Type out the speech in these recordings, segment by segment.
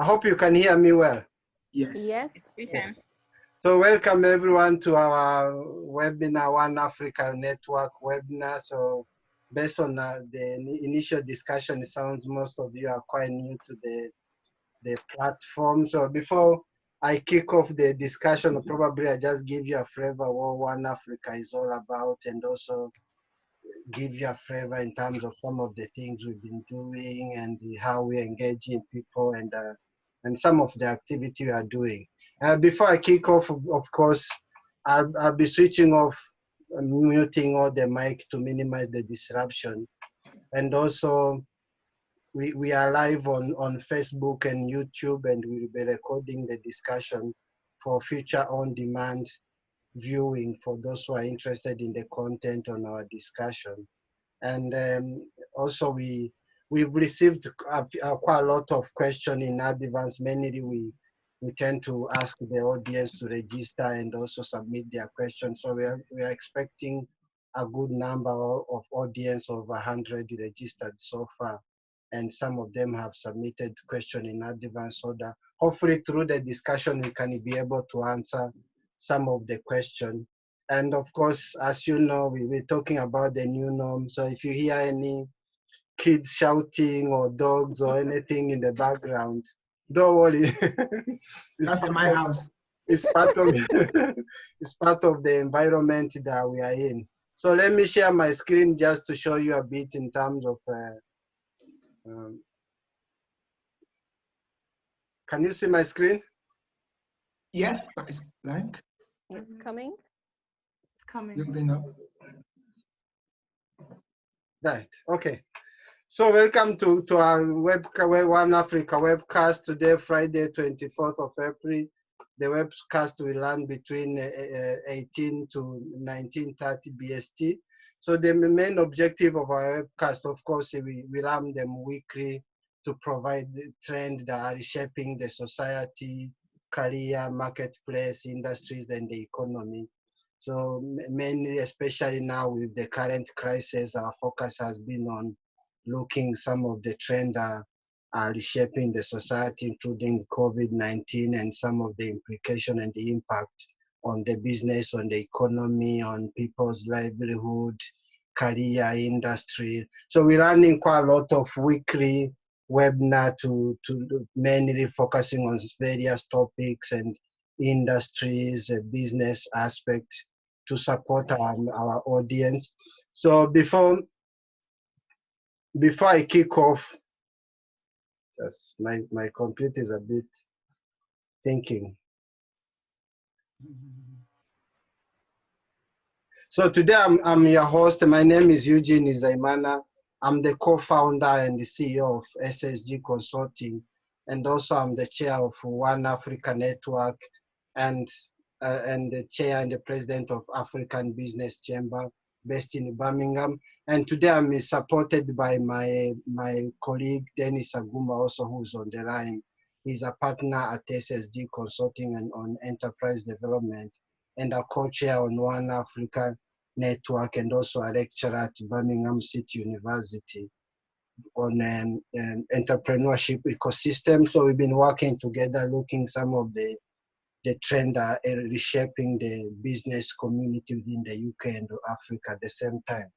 I hope you can hear me well. Yes. Yes, we can. So welcome everyone to our webinar, One Africa Network webinar. So based on the initial discussion, it sounds most of you are quite new to the platform. So before I kick off the discussion, probably I just give you a flavor of what One Africa is all about, and also give you a flavor in terms of some of the things we've been doing and how we're engaging people and some of the activity we are doing. Before I kick off, of course, I'll be switching off, muting all the mic to minimize the disruption. And also, we are live on Facebook and YouTube, and we'll be recording the discussion for future on-demand viewing for those who are interested in the content on our discussion. And also we've received quite a lot of questions in advance. Mainly we tend to ask the audience to register and also submit their questions. So we are expecting a good number of audience of 100 registered so far. And some of them have submitted questions in advance, so that hopefully through the discussion we can be able to answer some of the questions. And of course, as you know, we're talking about the new norm. So if you hear any kids shouting or dogs or anything in the background, don't worry. That's in my house. It's part of it's part of the environment that we are in. So let me share my screen just to show you a bit in terms of. Can you see my screen? Yes, but it's blank. it's coming. It's coming. Building up. Right. Okay. So welcome to our One Africa webcast today, Friday, 24th of April. The webcast will run between 18 to 19:30 BST. So the main objective of our webcast, of course, we run them weekly to provide the trends that are reshaping the society, career, marketplace, industries, and the economy. So mainly, especially now with the current crisis, our focus has been on looking some of the trends that are reshaping the society, including COVID-19 and some of the implication and the impact on the business, on the economy, on people's livelihood, career, industry. So we're running quite a lot of weekly webinar to mainly focusing on various topics and industries, business aspects to support our audience. So before I kick off, just my computer is a bit thinking. So today I'm your host. My name is Eugene Izaimana. I'm the co-founder and the CEO of SSG Consulting, and also I'm the chair of One Africa Network and the chair and the president of African Business Chamber based in Birmingham. And today I'm supported by my colleague Dennis Aguma, also who's on the line. He's a partner at SSG Consulting and on enterprise development, and a co-chair on One Africa Network, and also a lecturer at Birmingham City University on entrepreneurship ecosystem. So we've been working together, looking some of the trend that are reshaping the business community within the UK and Africa at the same time.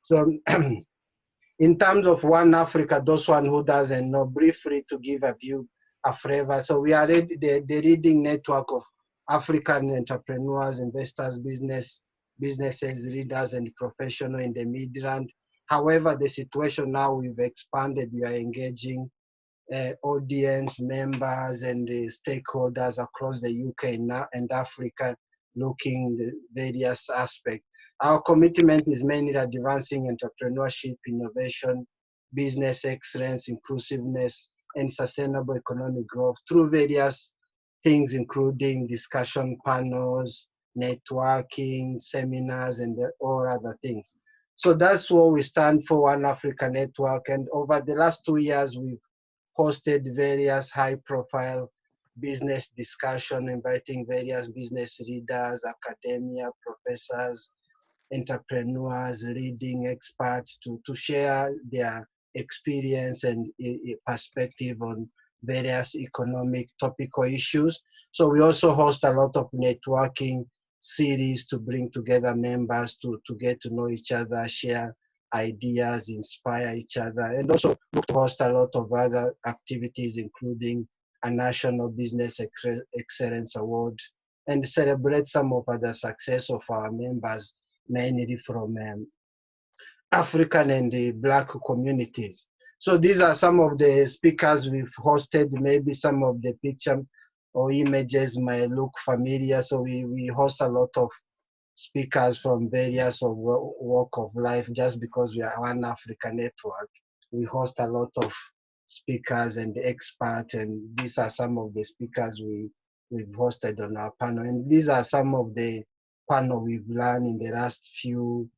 So in terms of One Africa, those one who doesn't know, briefly to give a view, a flavor. So we are the leading network of African entrepreneurs, investors, businesses, leaders, and professionals in the Midland. However, the situation now, we've expanded, we are engaging audience members and stakeholders across the UK and Africa, looking the various aspects. Our commitment is mainly advancing entrepreneurship, innovation, business excellence, inclusiveness, and sustainable economic growth through various things, including discussion panels, networking, seminars, and all other things. So that's what we stand for, One Africa Network. And over the last 2 years, we've hosted various high-profile business discussion, inviting various business leaders, academia, professors, entrepreneurs, leading experts to share their experience and perspective on various economic topical issues. So we also host a lot of networking series to bring together members to get to know each other, share ideas, inspire each other, and also look to host a lot of other activities, including a National Business Excellence Award, and celebrate some of the success of our members, mainly from African and the Black communities. So these are some of the speakers we've hosted. Maybe some of the picture or images might look familiar. So we host a lot of speakers from various of walk of life. Just because we are one Africa network, we host a lot of speakers and experts, and these are some of the speakers we've hosted on our panel. And these are some of the panel we've learned in the last few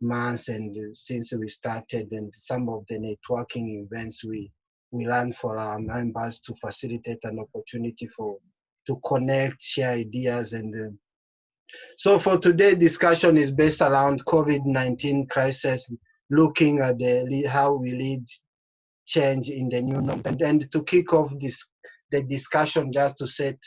months and since we started, and some of the networking events we learn for our members to facilitate an opportunity to connect, share ideas. And so for today, discussion is based around COVID-19 crisis, looking at how we lead change in the new norm. And to kick off the discussion, just to set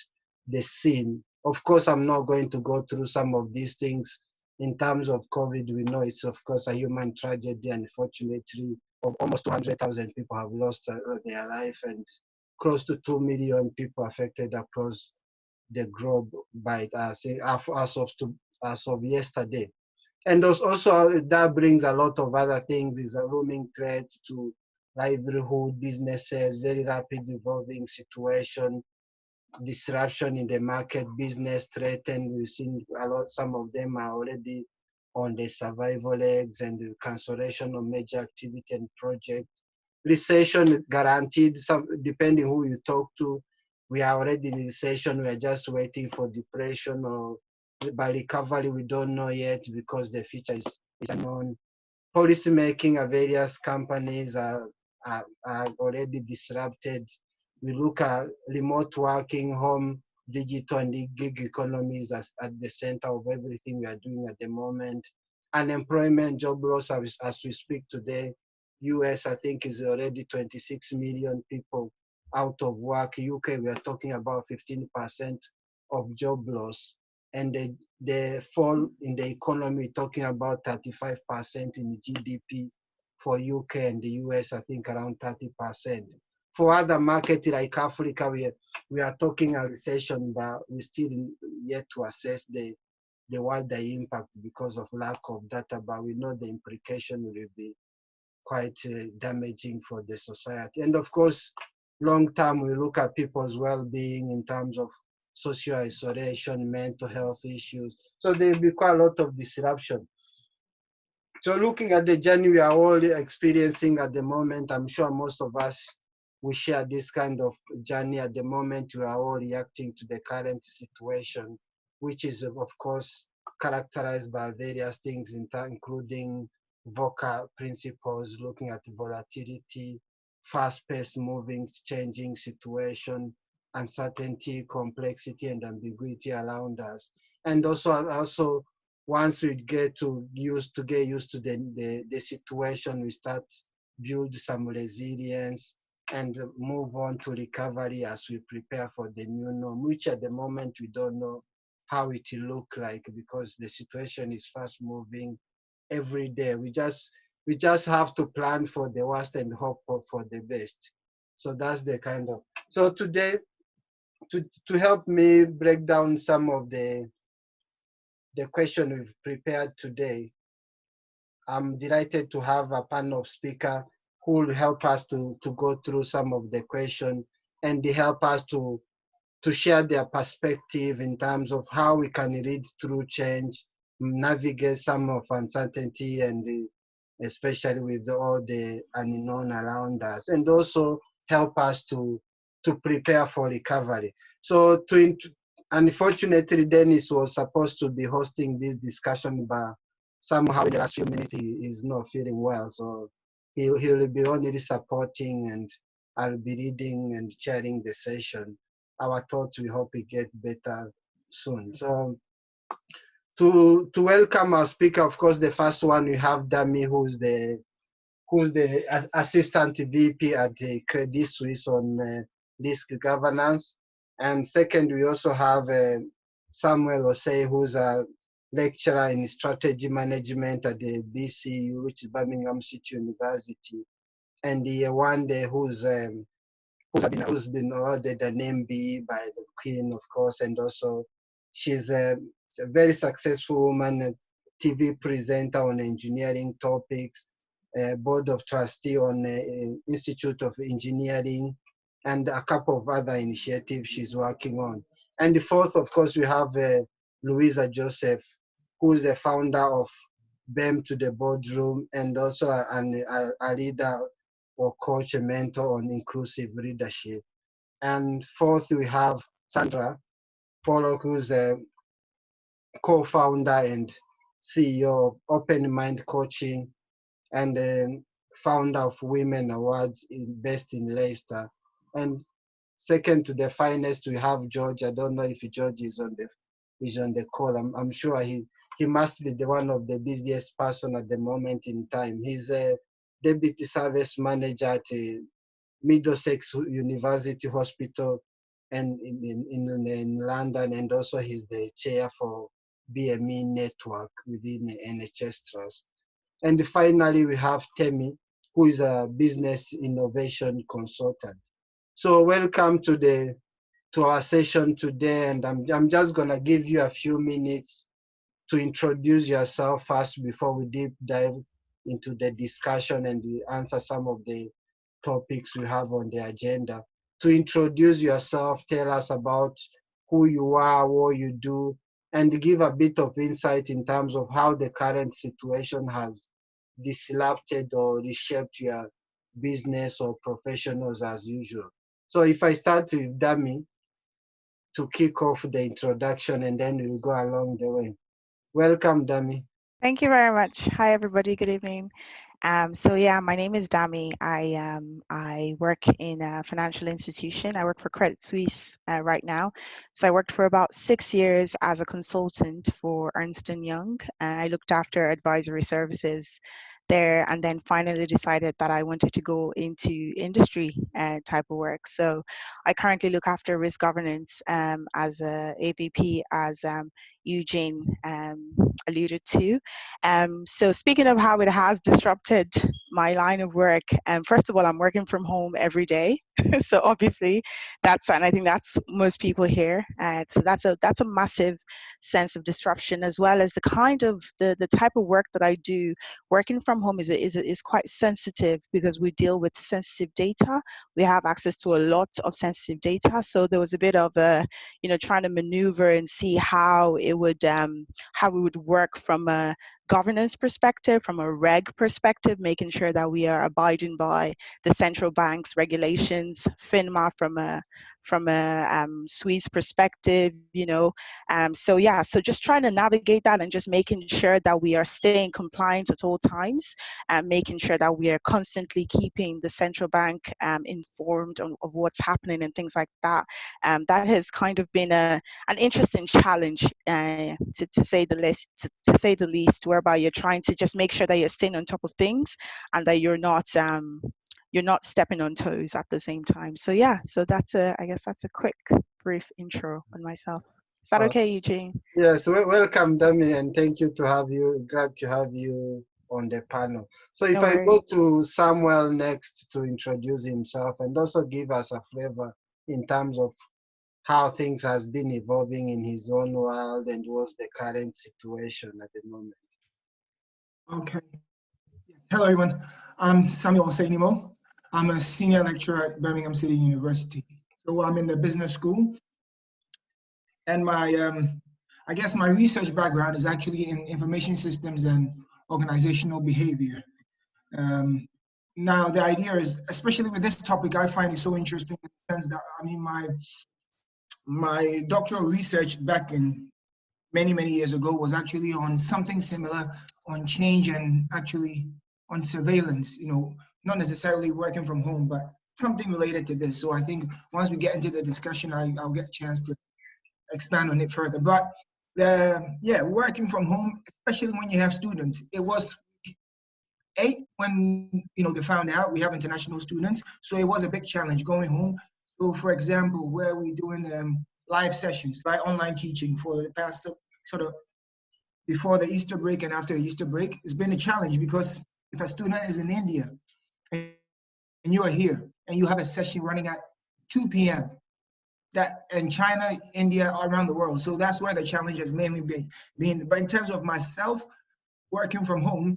the scene. Of course, I'm not going to go through some of these things. In terms of COVID, we know it's of course a human tragedy. Unfortunately, almost 200,000 people have lost their life, and close to 2 million people affected across the globe by it as of yesterday. And also that brings a lot of other things. Is a looming threat to livelihood, businesses, very rapid evolving situation, disruption in the market, business threatened. We've seen some of them are already on the survival legs, and the cancellation of major activity and project. Recession guaranteed, depending who you talk to. We are already in recession. We are just waiting for depression, or by recovery, we don't know yet because the future is unknown. Policy making at various companies are already disrupted. We look at remote working, home, digital, and gig economies as at the center of everything we are doing at the moment. Unemployment, job loss, as we speak today, US, I think, is already 26 million people out of work. UK, we are talking about 15% of job loss. And the fall in the economy, talking about 35% in GDP for UK, and the US, I think, around 30%. For other markets like Africa, we are talking a recession, but we still yet to assess the wider impact because of lack of data. But we know the implication will be quite damaging for the society. And of course, long term, we look at people's well-being in terms of social isolation, mental health issues. So there will be quite a lot of disruption. So looking at the journey we are all experiencing at the moment, I'm sure most of us we share this kind of journey at the moment. We are all reacting to the current situation, which is of course characterized by various things, including VUCA principles, looking at volatility, fast-paced moving, changing situation, uncertainty, complexity, and ambiguity around us. And also once we get used to the situation, we start build some resilience and move on to recovery as we prepare for the new norm, which at the moment we don't know how it will look like because the situation is fast moving every day. We just have to plan for the worst and hope for the best. So that's the kind of. So today, to help me break down some of the question we've prepared today, I'm delighted to have a panel of speakers who will help us to go through some of the questions and they help us to share their perspective in terms of how we can read through change, navigate some of uncertainty, and especially with all the unknown around us, and also help us to prepare for recovery. So unfortunately, Dennis was supposed to be hosting this discussion, but somehow in the last few minutes he is not feeling well. So he will be only supporting, and I'll be reading and chairing the session. Our thoughts, we hope it get better soon. So to welcome our speaker, of course, the first one we have Dami, who's the assistant VP at the Credit Suisse on risk governance. And second, we also have Samuel Osei, who's a lecturer in strategy management at the BCU, which is Birmingham City University, and the one day who's been awarded an MBE by the Queen, of course, and also she's a very successful woman, a TV presenter on engineering topics, board of trustee on Institute of Engineering, and a couple of other initiatives she's working on. And the fourth, of course, we have Louisa Joseph, who is the founder of BAME to the Boardroom, and also a leader or coach and mentor on inclusive leadership. And fourth, we have Sandra Pollock, who's a co-founder and CEO of Open Mind Coaching and founder of Women Awards based in Leicester. And second to the finest, we have George. I don't know if George is on the call. I'm sure he must be the one of the busiest person at the moment in time. He's a deputy service manager at Middlesex University Hospital and in London, and also he's the chair for BAME network within the NHS Trust. And finally, we have Temi, who is a business innovation consultant. So welcome to our session today, and I'm just gonna give you a few minutes to introduce yourself first before we deep dive into the discussion and answer some of the topics we have on the agenda. To introduce yourself, tell us about who you are, what you do, and give a bit of insight in terms of how the current situation has disrupted or reshaped your business or professionals as usual. So if I start with Dami to kick off the introduction, and then we'll go along the way. Welcome, Dami. Thank you very much. Hi, everybody. Good evening. So yeah, my name is Dami. I work in a financial institution. I work for Credit Suisse right now. So I worked for about 6 years as a consultant for Ernst & Young. I looked after advisory services there, and then finally decided that I wanted to go into industry type of work. So I currently look after risk governance as a AVP, as Eugene alluded to. So speaking of how it has disrupted my line of work, first of all, I'm working from home every day. So obviously and I think that's most people here. So that's a massive sense of disruption, as well as the kind of the type of work that I do. Working from home is quite sensitive because we deal with sensitive data. We have access to a lot of sensitive data. So there was a bit of trying to maneuver and see how it would work from a governance perspective, from a reg perspective, making sure that we are abiding by the central bank's regulations, FINMA from a Swiss perspective, so just trying to navigate that and just making sure that we are staying compliant at all times, and making sure that we are constantly keeping the central bank informed of what's happening and things like that. That has kind of been an interesting challenge, to say the least, whereby you're trying to just make sure that you're staying on top of things and that you're not stepping on toes at the same time. So yeah, I guess that's a quick, brief intro on myself. Is that okay, Eugene? Yes, welcome, Dami, and thank you to have you. Glad to have you on the panel. So if I go to Samuel next to introduce himself and also give us a flavor in terms of how things has been evolving in his own world and what's the current situation at the moment. Okay. Yes. Hello, everyone. I'm Samuel Osei-Nimo. I'm a senior lecturer at Birmingham City University. So I'm in the business school. And I guess my research background is actually in information systems and organizational behavior. Now, the idea is, especially with this topic, I find it so interesting in the sense that, my doctoral research back in many years ago was actually on something similar, on change and actually on surveillance, not necessarily working from home, but something related to this. So I think once we get into the discussion, I'll get a chance to expand on it further. But working from home, especially when you have students, it was 8 when they found out we have international students, so it was a big challenge going home, So for example, where we're doing live sessions, like online teaching for the past sort of before the Easter break and after the Easter break, it's been a challenge because if a student is in India and you are here and you have a session running at 2 p.m., that in China, India, around the world. So that's where the challenge has mainly been. But in terms of myself working from home,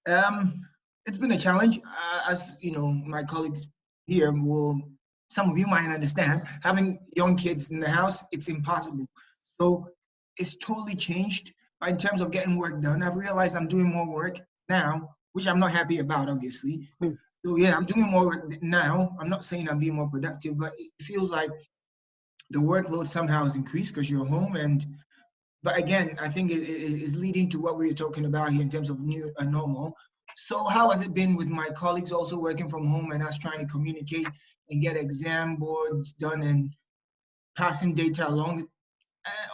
it's been a challenge. As you know, my colleagues here will, some of you might understand, having young kids in the house, it's impossible. So it's totally changed. But in terms of getting work done, I've realized I'm doing more work now, which I'm not happy about, obviously. So yeah, I'm doing more work now. I'm not saying I'm being more productive, but it feels like the workload somehow has increased because you're home. And but again, I think it is leading to what we were talking about here in terms of new and normal. So how has it been with my colleagues also working from home and us trying to communicate and get exam boards done and passing data along?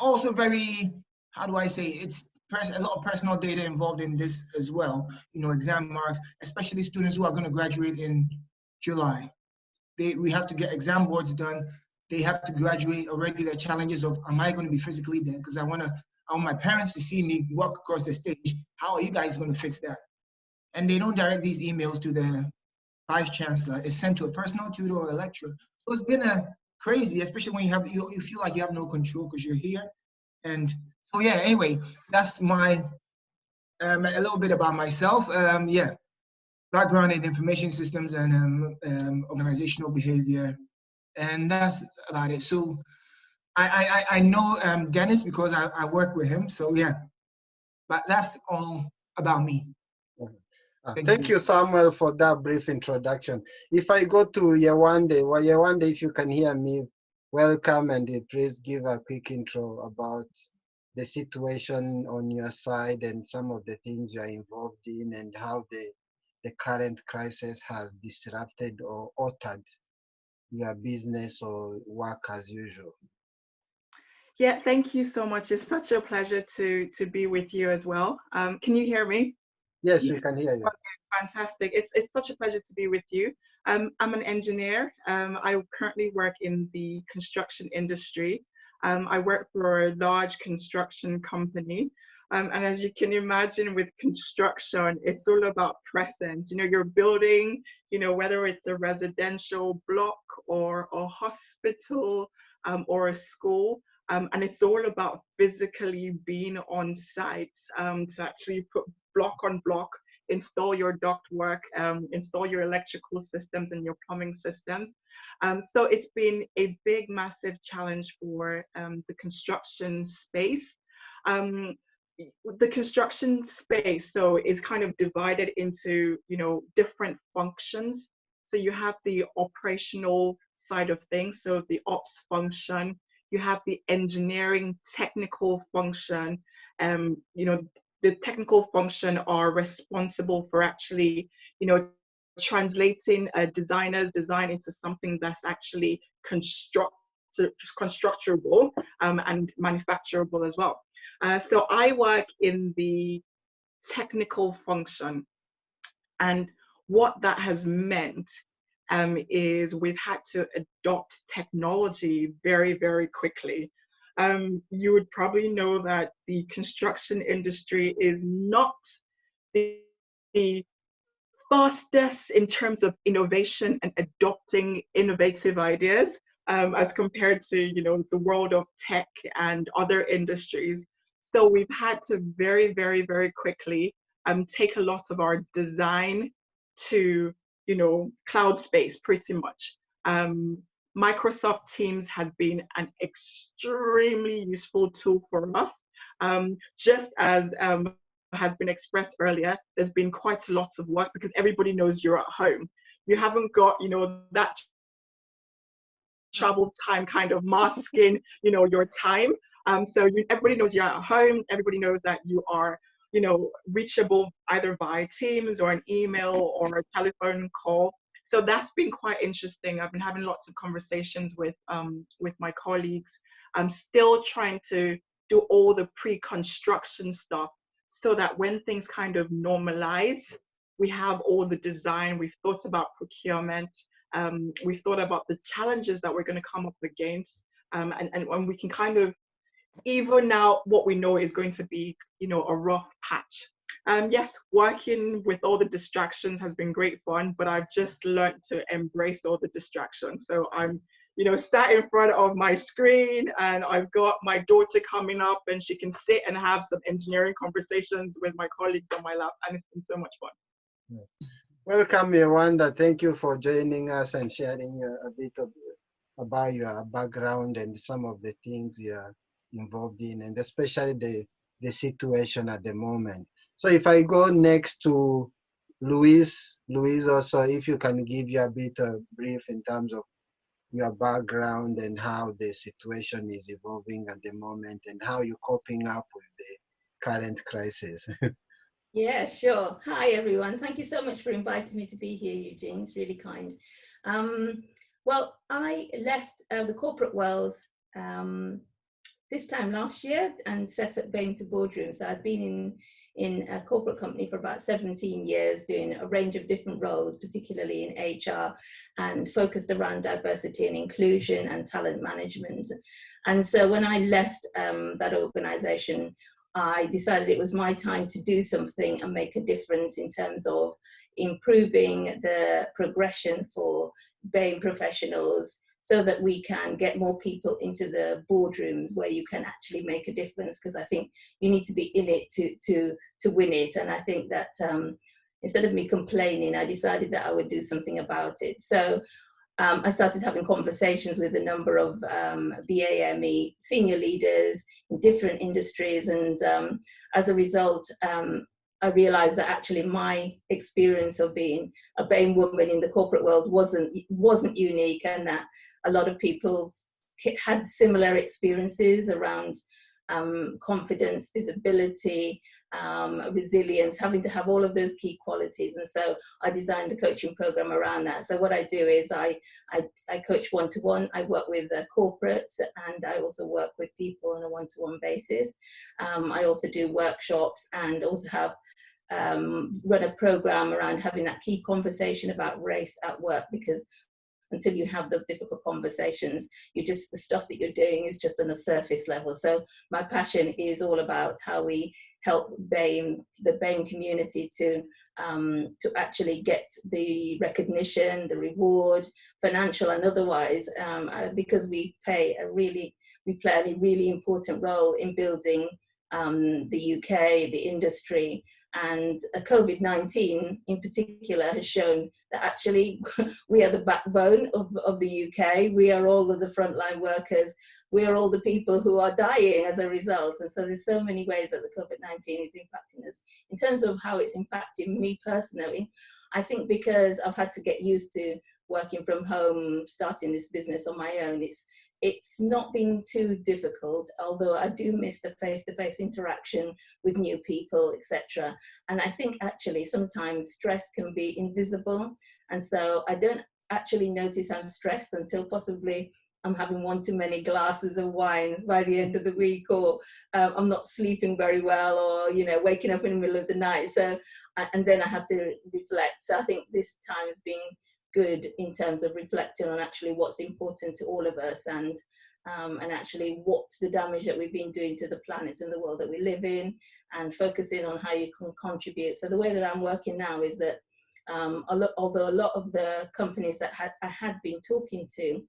Also very, how do I say, it's a lot of personal data involved in this as well. You know, exam marks, especially students who are going to graduate in July. We have to get exam boards done. They have to graduate already. The challenges of, am I going to be physically there? Because I want my parents to see me walk across the stage. How are you guys going to fix that? And they don't direct these emails to the vice chancellor. It's sent to a personal tutor or a lecturer. So it's been a crazy, especially when you feel like you have no control because you're here. And so yeah, anyway, that's my a little bit about myself. Yeah, background in information systems and organizational behavior, and that's about it. So I know Dennis because I work with him. So yeah, but that's all about me. Thank you, Samuel, for that brief introduction. If I go to Yewande, well, Yewande, if you can hear me, welcome, and please give a quick intro about the situation on your side and some of the things you are involved in and how the current crisis has disrupted or altered your business or work as usual. Yeah, thank you so much. It's such a pleasure to be with you as well. Can you hear me? Yes, we can hear you. Okay, fantastic. It's such a pleasure to be with you. I'm an engineer. I currently work in the construction industry. I work for a large construction company. And as you can imagine with construction, it's all about presence. You know, you're building, you know, whether it's a residential block or a hospital or a school. And it's all about physically being on site to actually put block on block, install your ductwork, install your electrical systems and your plumbing systems. So it's been a big, massive challenge for the construction space. The construction space, so is kind of divided into, you know, different functions. So you have the operational side of things, so the ops function. You have the engineering technical function. You know, the technical function are responsible for actually, you know, translating a designer's design into something that's actually constructurable and manufacturable as well. So I work in the technical function, and what that has meant is we've had to adopt technology very, very quickly. You would probably know that the construction industry is not the fastest in terms of innovation and adopting innovative ideas as compared to, you know, the world of tech and other industries. So we've had to very, very, very quickly take a lot of our design to, you know, cloud space pretty much. Microsoft Teams has been an extremely useful tool for us. Just as has been expressed earlier, there's been quite a lot of work because everybody knows you're at home. You haven't got, you know, that travel time kind of masking, you know, your time. So everybody knows you're at home. Everybody knows that you are, you know, reachable either by Teams or an email or a telephone call. So that's been quite interesting. I've been having lots of conversations with my colleagues. I'm still trying to do all the pre-construction stuff so that when things kind of normalize, we have all the design, we've thought about procurement, We've thought about the challenges that we're going to come up against, and when we can kind of even now what we know is going to be, a rough patch. Yes, working with all the distractions has been great fun, but I've just learned to embrace all the distractions. So I'm, sat in front of my screen, and I've got my daughter coming up, and she can sit and have some engineering conversations with my colleagues on my lap, and it's been so much fun. Welcome, Yewanda. Thank you for joining us and sharing a bit about your background and some of the things you're involved in, and especially the situation at the moment. So if I go next to Louise also, if you can give you a bit of brief in terms of your background and how the situation is evolving at the moment and how you're coping up with the current crisis. Yeah, sure. Hi, everyone. Thank you so much for inviting me to be here, Eugene. It's really kind. Well, I left the corporate world this time last year and set up BAME to Boardroom. So I've been in a corporate company for about 17 years, doing a range of different roles, particularly in HR, and focused around diversity and inclusion and talent management. And so when I left that organization, I decided it was my time to do something and make a difference in terms of improving the progression for BAME professionals, so that we can get more people into the boardrooms where you can actually make a difference. Because I think you need to be in it to win it. And I think that instead of me complaining, I decided that I would do something about it. So I started having conversations with a number of BAME senior leaders in different industries. And as a result, I realized that actually my experience of being a BAME woman in the corporate world wasn't unique, and that a lot of people had similar experiences around confidence, visibility, resilience, having to have all of those key qualities. And so I designed a coaching program around that. So what I do is I coach one-to-one. I work with corporates, and I also work with people on a one-to-one basis. I also do workshops, and also have run a program around having that key conversation about race at work, because until you have those difficult conversations, the stuff that you're doing is just on a surface level. So my passion is all about how we help the BAME community to actually get the recognition, the reward, financial and otherwise, because we play a really important role in building the UK, the industry. And COVID-19 in particular has shown that actually we are the backbone of the UK. We are all of the frontline workers. We are all the people who are dying as a result. And so there's so many ways that the COVID-19 is impacting us. In terms of how it's impacting me personally, I think because I've had to get used to working from home, starting this business on my own, it's not been too difficult, although I do miss the face-to-face interaction with new people, etc. And I think actually sometimes stress can be invisible. And so I don't actually notice I'm stressed until possibly I'm having one too many glasses of wine by the end of the week, or I'm not sleeping very well, or waking up in the middle of the night. So, and then I have to reflect. So I think this time has been good in terms of reflecting on actually what's important to all of us, and actually what's the damage that we've been doing to the planet and the world that we live in, and focusing on how you can contribute. So the way that I'm working now is that although a lot of the companies that I had been talking to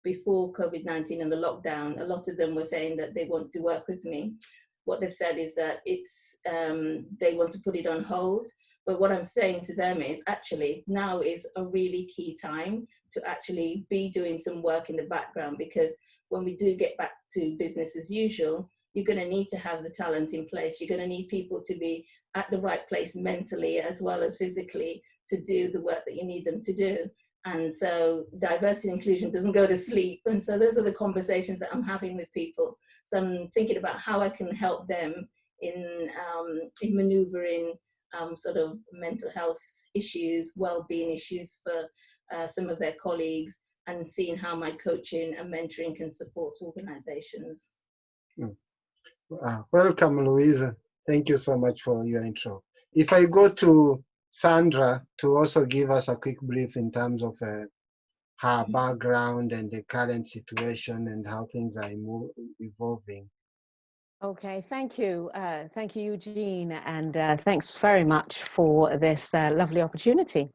before COVID-19 and the lockdown, a lot of them were saying that they want to work with me. What they've said is that they want to put it on hold. But what I'm saying to them is actually now is a really key time to actually be doing some work in the background, because when we do get back to business as usual, you're going to need to have the talent in place. You're going to need people to be at the right place mentally as well as physically to do the work that you need them to do. And so diversity and inclusion doesn't go to sleep. And so those are the conversations that I'm having with people. So I'm thinking about how I can help them in maneuvering sort of mental health issues, well-being issues for some of their colleagues, and seeing how my coaching and mentoring can support organizations. Welcome, Louisa. Thank you so much for your intro. If I go to Sandra to also give us a quick brief in terms of her background and the current situation and how things are evolving. Okay, thank you. Thank you, Eugene, and thanks very much for this lovely opportunity.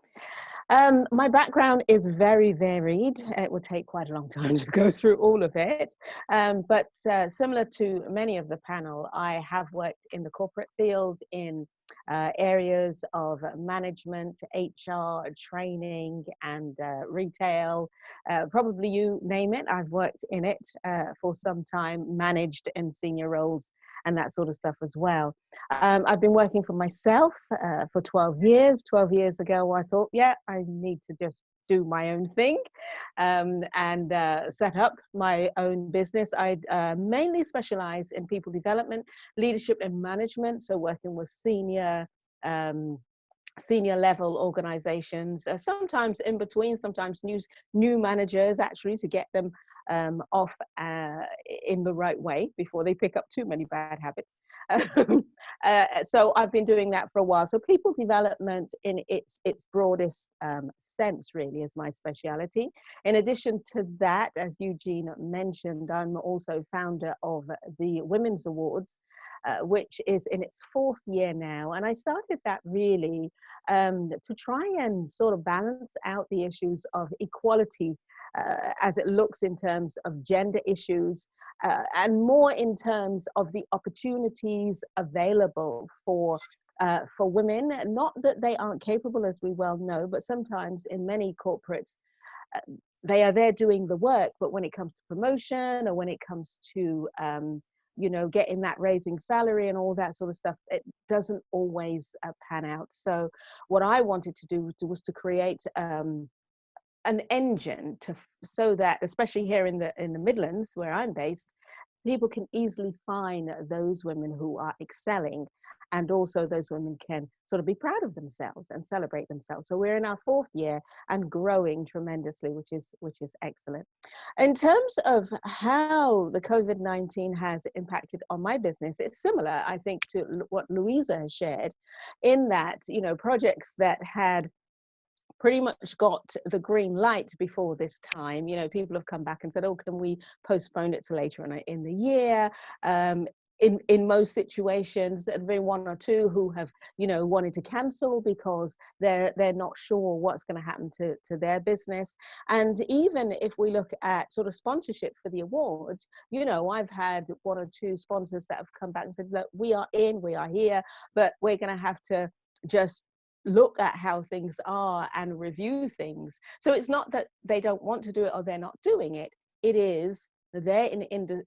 My background is very varied. It would take quite a long time to go through all of it. But similar to many of the panel, I have worked in the corporate field in areas of management, HR, training, and retail. Probably you name it, I've worked in it for some time, managed in senior roles and that sort of stuff as well. I've been working for myself for 12 years. 12 years ago, I thought, yeah, I need to just do my own thing and set up my own business. I mainly specialize in people development, leadership and management, so working with senior level organizations, sometimes in between, sometimes new managers actually, to get them off in the right way before they pick up too many bad habits. So I've been doing that for a while. So people development in its broadest sense really is my speciality. In addition to that, as Eugene mentioned, I'm also founder of the Women's Awards, which is in its 4th year now. And I started that really to try and sort of balance out the issues of equality as it looks in terms of gender issues and more in terms of the opportunities available for women. Not that they aren't capable, as we well know, but sometimes in many corporates, they are there doing the work, but when it comes to promotion or when it comes to you know, getting that raising salary and all that sort of stuff, it doesn't always pan out. So what I wanted to do was to create an engine so that, especially here in the Midlands where I'm based, people can easily find those women who are excelling, and also those women can sort of be proud of themselves and celebrate themselves. So we're in our 4th year and growing tremendously, which is excellent. In terms of how the COVID-19 has impacted on my business, it's similar, I think, to what Louisa has shared, in that, you know, projects that had pretty much got the green light before this time, you know, people have come back and said, oh, can we postpone it to later in the year? In most situations, there have been 1 or 2 who have, you know, wanted to cancel because they're not sure what's going to happen to their business. And even if we look at sort of sponsorship for the awards, you know, I've had 1 or 2 sponsors that have come back and said, look, we are here, but we're going to have to just look at how things are and review things. So it's not that they don't want to do it or they're not doing it. It is they're in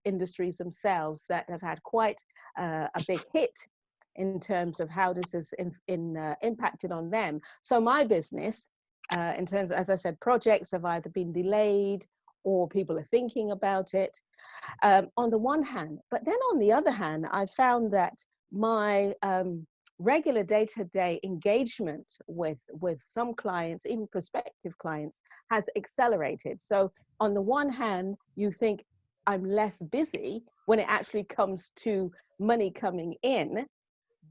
industries themselves that have had quite a big hit in terms of how this has impacted on them. So my business, in terms of, as I said, projects have either been delayed or people are thinking about it on the one hand. But then on the other hand, I found that my regular day-to-day engagement with some clients, even prospective clients, has accelerated. So on the one hand, you think I'm less busy when it actually comes to money coming in,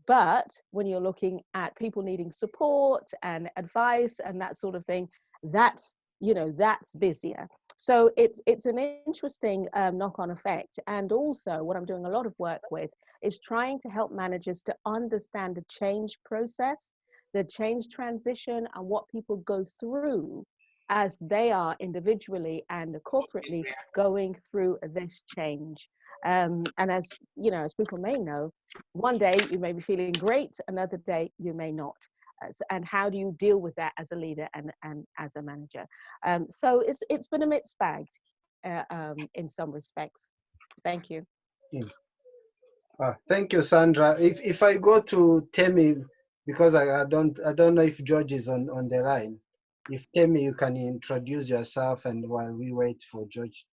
but when you're looking at people needing support and advice and that sort of thing, that's, you know, that's busier. So it's an interesting knock-on effect. And also what I'm doing a lot of work with is trying to help managers to understand the change process, the change transition, and what people go through as they are individually and corporately going through this change. And as you know, as people may know, one day you may be feeling great, another day you may not. And how do you deal with that as a leader and as a manager? So it's been a mixed bag in some respects. Thank you. Thank you, Sandra. If I go to Temi, because I don't know if George is on the line. If Temi, you can introduce yourself, and while we wait for George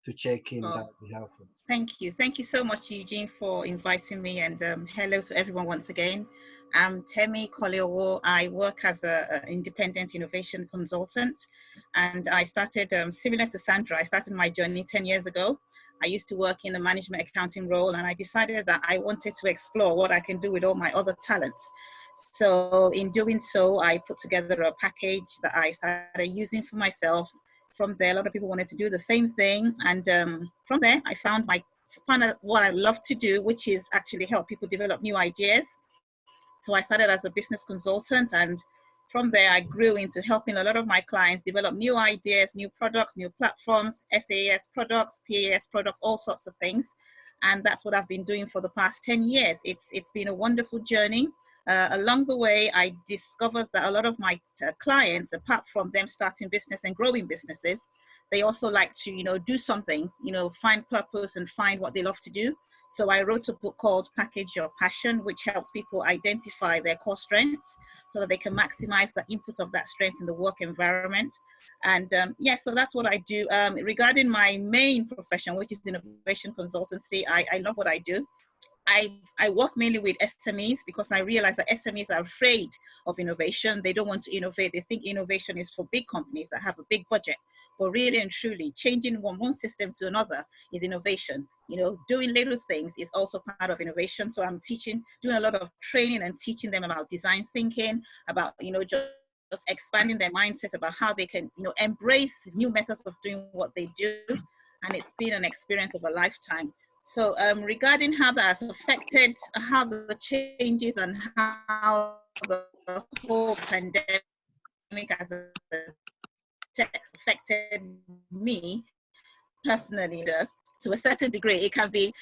to check in, that would be helpful. Thank you. Thank you so much, Eugene, for inviting me, and hello to everyone once again. I'm Temi Koliowo. I work as an independent innovation consultant, and I started, similar to Sandra, I started my journey 10 years ago. I used to work in a management accounting role, and I decided that I wanted to explore what I can do with all my other talents. So in doing so, I put together a package that I started using for myself, from there, a lot of people wanted to do the same thing. And from there, I found what I love to do, which is actually help people develop new ideas. So I started as a business consultant, and from there I grew into helping a lot of my clients develop new ideas, new products, new platforms, SAS products, PAS products, all sorts of things. And that's what I've been doing for the past 10 years. It's been a wonderful journey. Along the way, I discovered that a lot of my clients, apart from them starting business and growing businesses, they also like to, do something, find purpose and find what they love to do. So I wrote a book called Package Your Passion, which helps people identify their core strengths so that they can maximize the input of that strength in the work environment. And so that's what I do. Regarding my main profession, which is innovation consultancy, I love what I do. I work mainly with SMEs because I realize that SMEs are afraid of innovation. They don't want to innovate. They think innovation is for big companies that have a big budget. But really and truly, changing one system to another is innovation. Doing little things is also part of innovation. So I'm doing a lot of training and teaching them about design thinking, about, just expanding their mindset about how they can, embrace new methods of doing what they do. And it's been an experience of a lifetime. So regarding how that has affected, how the changes and how the whole pandemic has affected me personally, to a certain degree, it can be,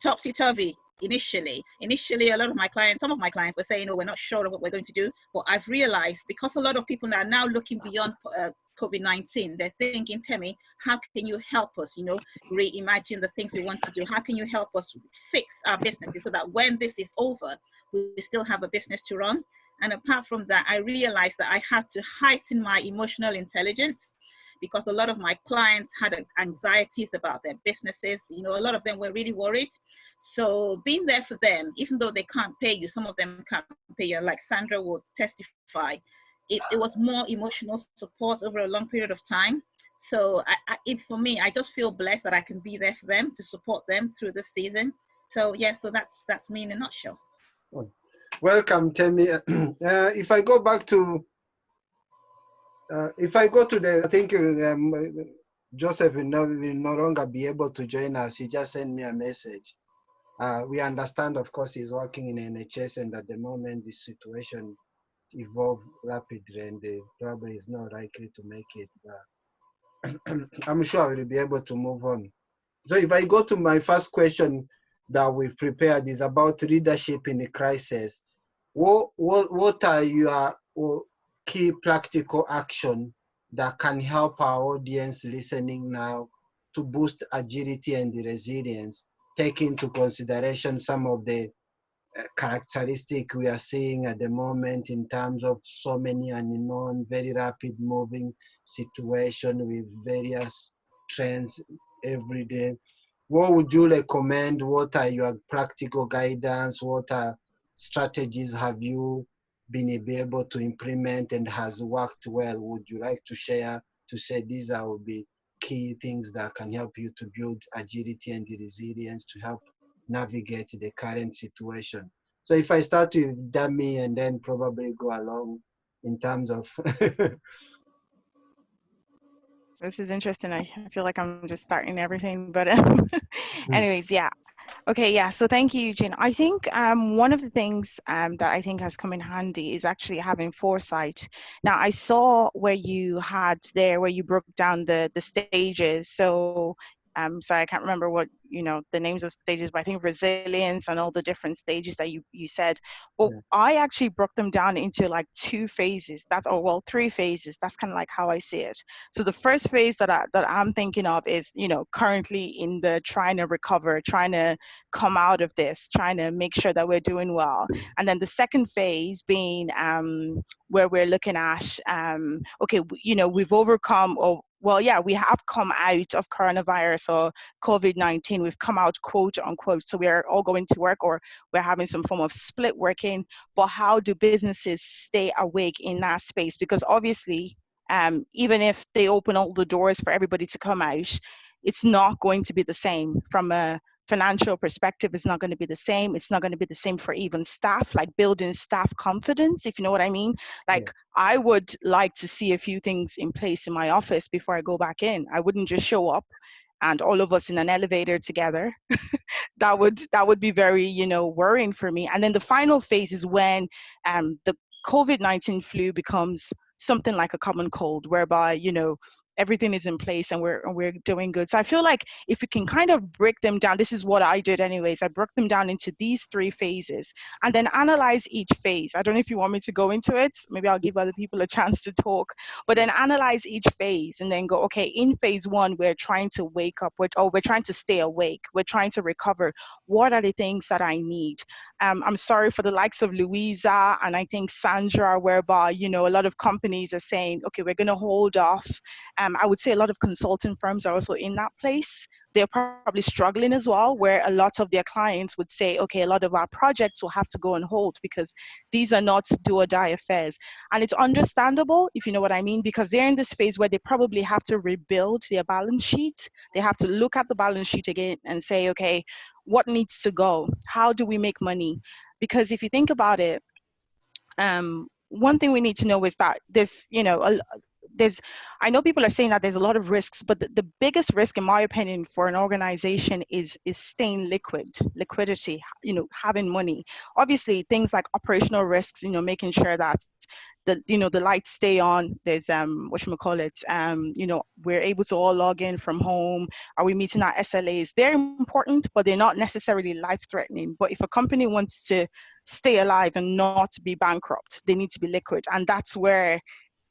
topsy-turvy initially. A lot of my clients, some of my clients were saying, we're not sure of what we're going to do. But I've realized, because a lot of people are now looking beyond COVID-19, they're thinking, Temi, how can you help us, reimagine the things we want to do? How can you help us fix our businesses so that when this is over, we still have a business to run? And apart from that, I realized that I had to heighten my emotional intelligence, because a lot of my clients had anxieties about their businesses. A lot of them were really worried. So being there for them, even though they can't pay you, some of them can't pay you, like Sandra would testify, it was more emotional support over a long period of time. So for me, I just feel blessed that I can be there for them, to support them through this season. So yeah, so that's me in a nutshell. Welcome, Temi. If I go back to I think Joseph will no longer be able to join us. He just sent me a message. We understand, of course, he's working in NHS, and at the moment, this situation evolved rapidly, and probably is not likely to make it. I'm sure I will be able to move on. So if I go to my first question that we've prepared, is about leadership in a crisis. What are your key practical action that can help our audience listening now to boost agility and resilience, take into consideration some of the characteristic we are seeing at the moment in terms of so many unknown, very rapid moving situation with various trends every day? What would you recommend? What are your practical guidance? What are strategies have you been able to implement and has worked well? Would you like to share, to say these will be key things that can help you to build agility and resilience to help navigate the current situation? So if I start with Dami and then probably go along in terms of This is interesting. I feel like I'm just starting everything, but anyways, yeah. Okay, yeah, so thank you, Eugene. I think one of the things that I think has come in handy is actually having foresight. Now, I saw where you broke down the stages. So, sorry, I can't remember what, the names of stages, but I think resilience and all the different stages that you said. Well, yeah. I actually broke them down into like 2 phases. 3 phases. That's kind of like how I see it. So the first phase that I'm thinking of is, currently in the trying to recover, trying to come out of this, trying to make sure that we're doing well. And then the second phase being where we're looking at, okay, we've overcome, we have come out of coronavirus or COVID-19. We've come out, quote unquote. So we are all going to work, or we're having some form of split working. But how do businesses stay awake in that space? Because obviously, even if they open all the doors for everybody to come out, it's not going to be the same from a financial perspective is not going to be the same. It's not going to be the same for even staff, like building staff confidence, if you know what I mean. Like, I would like to see a few things in place in my office before I go back in. I wouldn't just show up and all of us in an elevator together. That would be very, you know, worrying for me. And then the final phase is when the COVID-19 flu becomes something like a common cold, whereby, you know, everything is in place and we're doing good. So I feel like if we can kind of break them down, this is what I did anyways. I broke them down into these 3 phases and then analyze each phase. I don't know if you want me to go into it. Maybe I'll give other people a chance to talk, but then analyze each phase and then go, okay, in phase 1, we're trying to wake up, we're trying to stay awake, we're trying to recover. What are the things that I need? I'm sorry for the likes of Louisa and I think Sandra, whereby, you know, a lot of companies are saying, okay, we're going to hold off. I would say a lot of consulting firms are also in that place. They're probably struggling as well, where a lot of their clients would say, okay, a lot of our projects will have to go on hold because these are not do or die affairs. And it's understandable, if you know what I mean, because they're in this phase where they probably have to rebuild their balance sheet. They have to look at the balance sheet again and say, okay, what needs to go? How do we make money? Because if you think about it, one thing we need to know is that there's, you know, I know people are saying that there's a lot of risks, but the biggest risk, in my opinion, for an organization is staying liquidity, you know, having money. Obviously, things like operational risks, you know, making sure that the lights stay on. There's you know, we're able to all log in from home. Are we meeting our SLAs? They're important, but they're not necessarily life-threatening. But if a company wants to stay alive and not be bankrupt, they need to be liquid, and that's where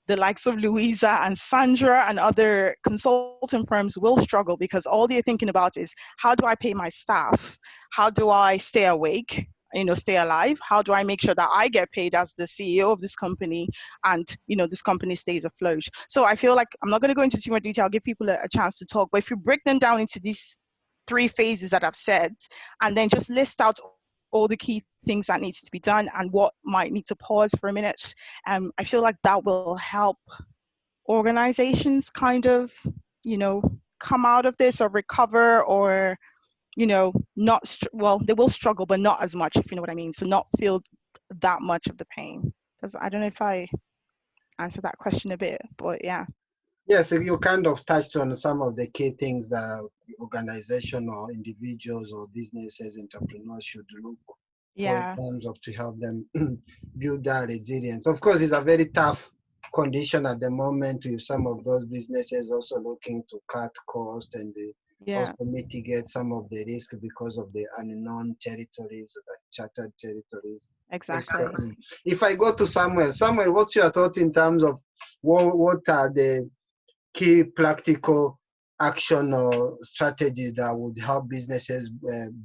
the likes of Louisa and Sandra and other consulting firms will struggle, because all they're thinking about is, how do I pay my staff? How do I stay awake, you know, stay alive? How do I make sure that I get paid as the CEO of this company and, you know, this company stays afloat? So I feel like I'm not going to go into too much detail. I'll give people a chance to talk. But if you break them down into these 3 phases that I've said, and then just list out all the key things that need to be done and what might need to pause for a minute, I feel like that will help organizations kind of, you know, come out of this or recover, or, you know, not, well, they will struggle, but not as much, if you know what I mean. So not feel that much of the pain. I don't know if I answered that question a bit, but yeah. Yes, you kind of touched on some of the key things that organization or individuals or businesses, entrepreneurs should look for in terms of to help them build that resilience. Of course, it's a very tough condition at the moment with some of those businesses also looking to cut costs and also mitigate some of the risk because of the unknown territories, chartered territories. Exactly. If I go to Samuel, what's your thought in terms of what are the key practical action or strategies that would help businesses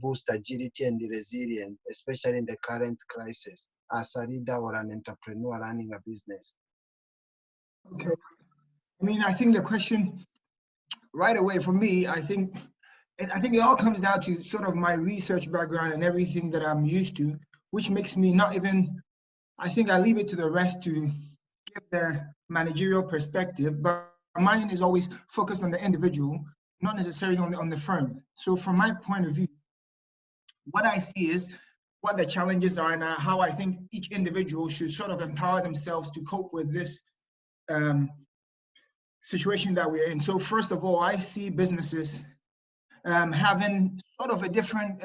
boost agility and resilience, especially in the current crisis, as a leader or an entrepreneur running a business? Okay. I mean, I think the question right away for me, I think it all comes down to sort of my research background and everything that I'm used to, which makes me not even, I think I leave it to the rest to give their managerial perspective, but mine is always focused on the individual, not necessarily on the firm. So from my point of view, what I see is what the challenges are and how I think each individual should sort of empower themselves to cope with this situation that we're in. So first of all, I see businesses having sort of a different,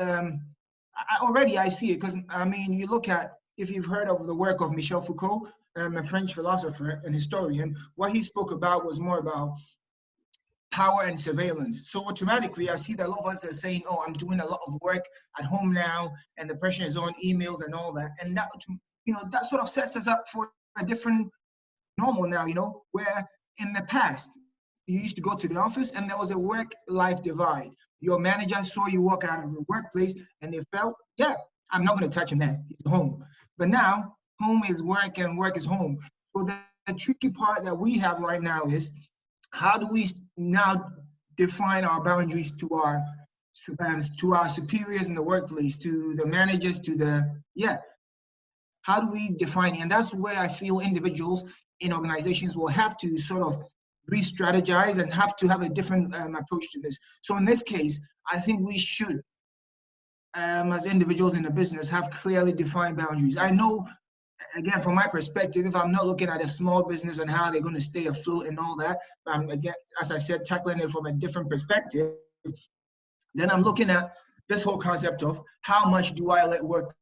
already I see it, because I mean, you look at, if you've heard of the work of Michel Foucault, a French philosopher and historian, what he spoke about was more about power and surveillance. So automatically, I see that a lot of us are saying, oh, I'm doing a lot of work at home now, and the pressure is on emails and all that. And that, you know, that sort of sets us up for a different normal now, you know, where in the past, you used to go to the office and there was a work-life divide. Your manager saw you walk out of the workplace and they felt, yeah, I'm not going to touch him there, he's home. But now, home is work and work is home. So the tricky part that we have right now is, how do we now define our boundaries to our superiors in the workplace, to the managers, to the, how do we define it? And that's where I feel individuals in organizations will have to sort of re-strategize and have to have a different approach to this. So in this case, I think we should as individuals in the business, have clearly defined boundaries. I know, again, from my perspective, if I'm not looking at a small business and how they're going to stay afloat and all that, again, as I said, tackling it from a different perspective, then I'm looking at this whole concept of how much do I let work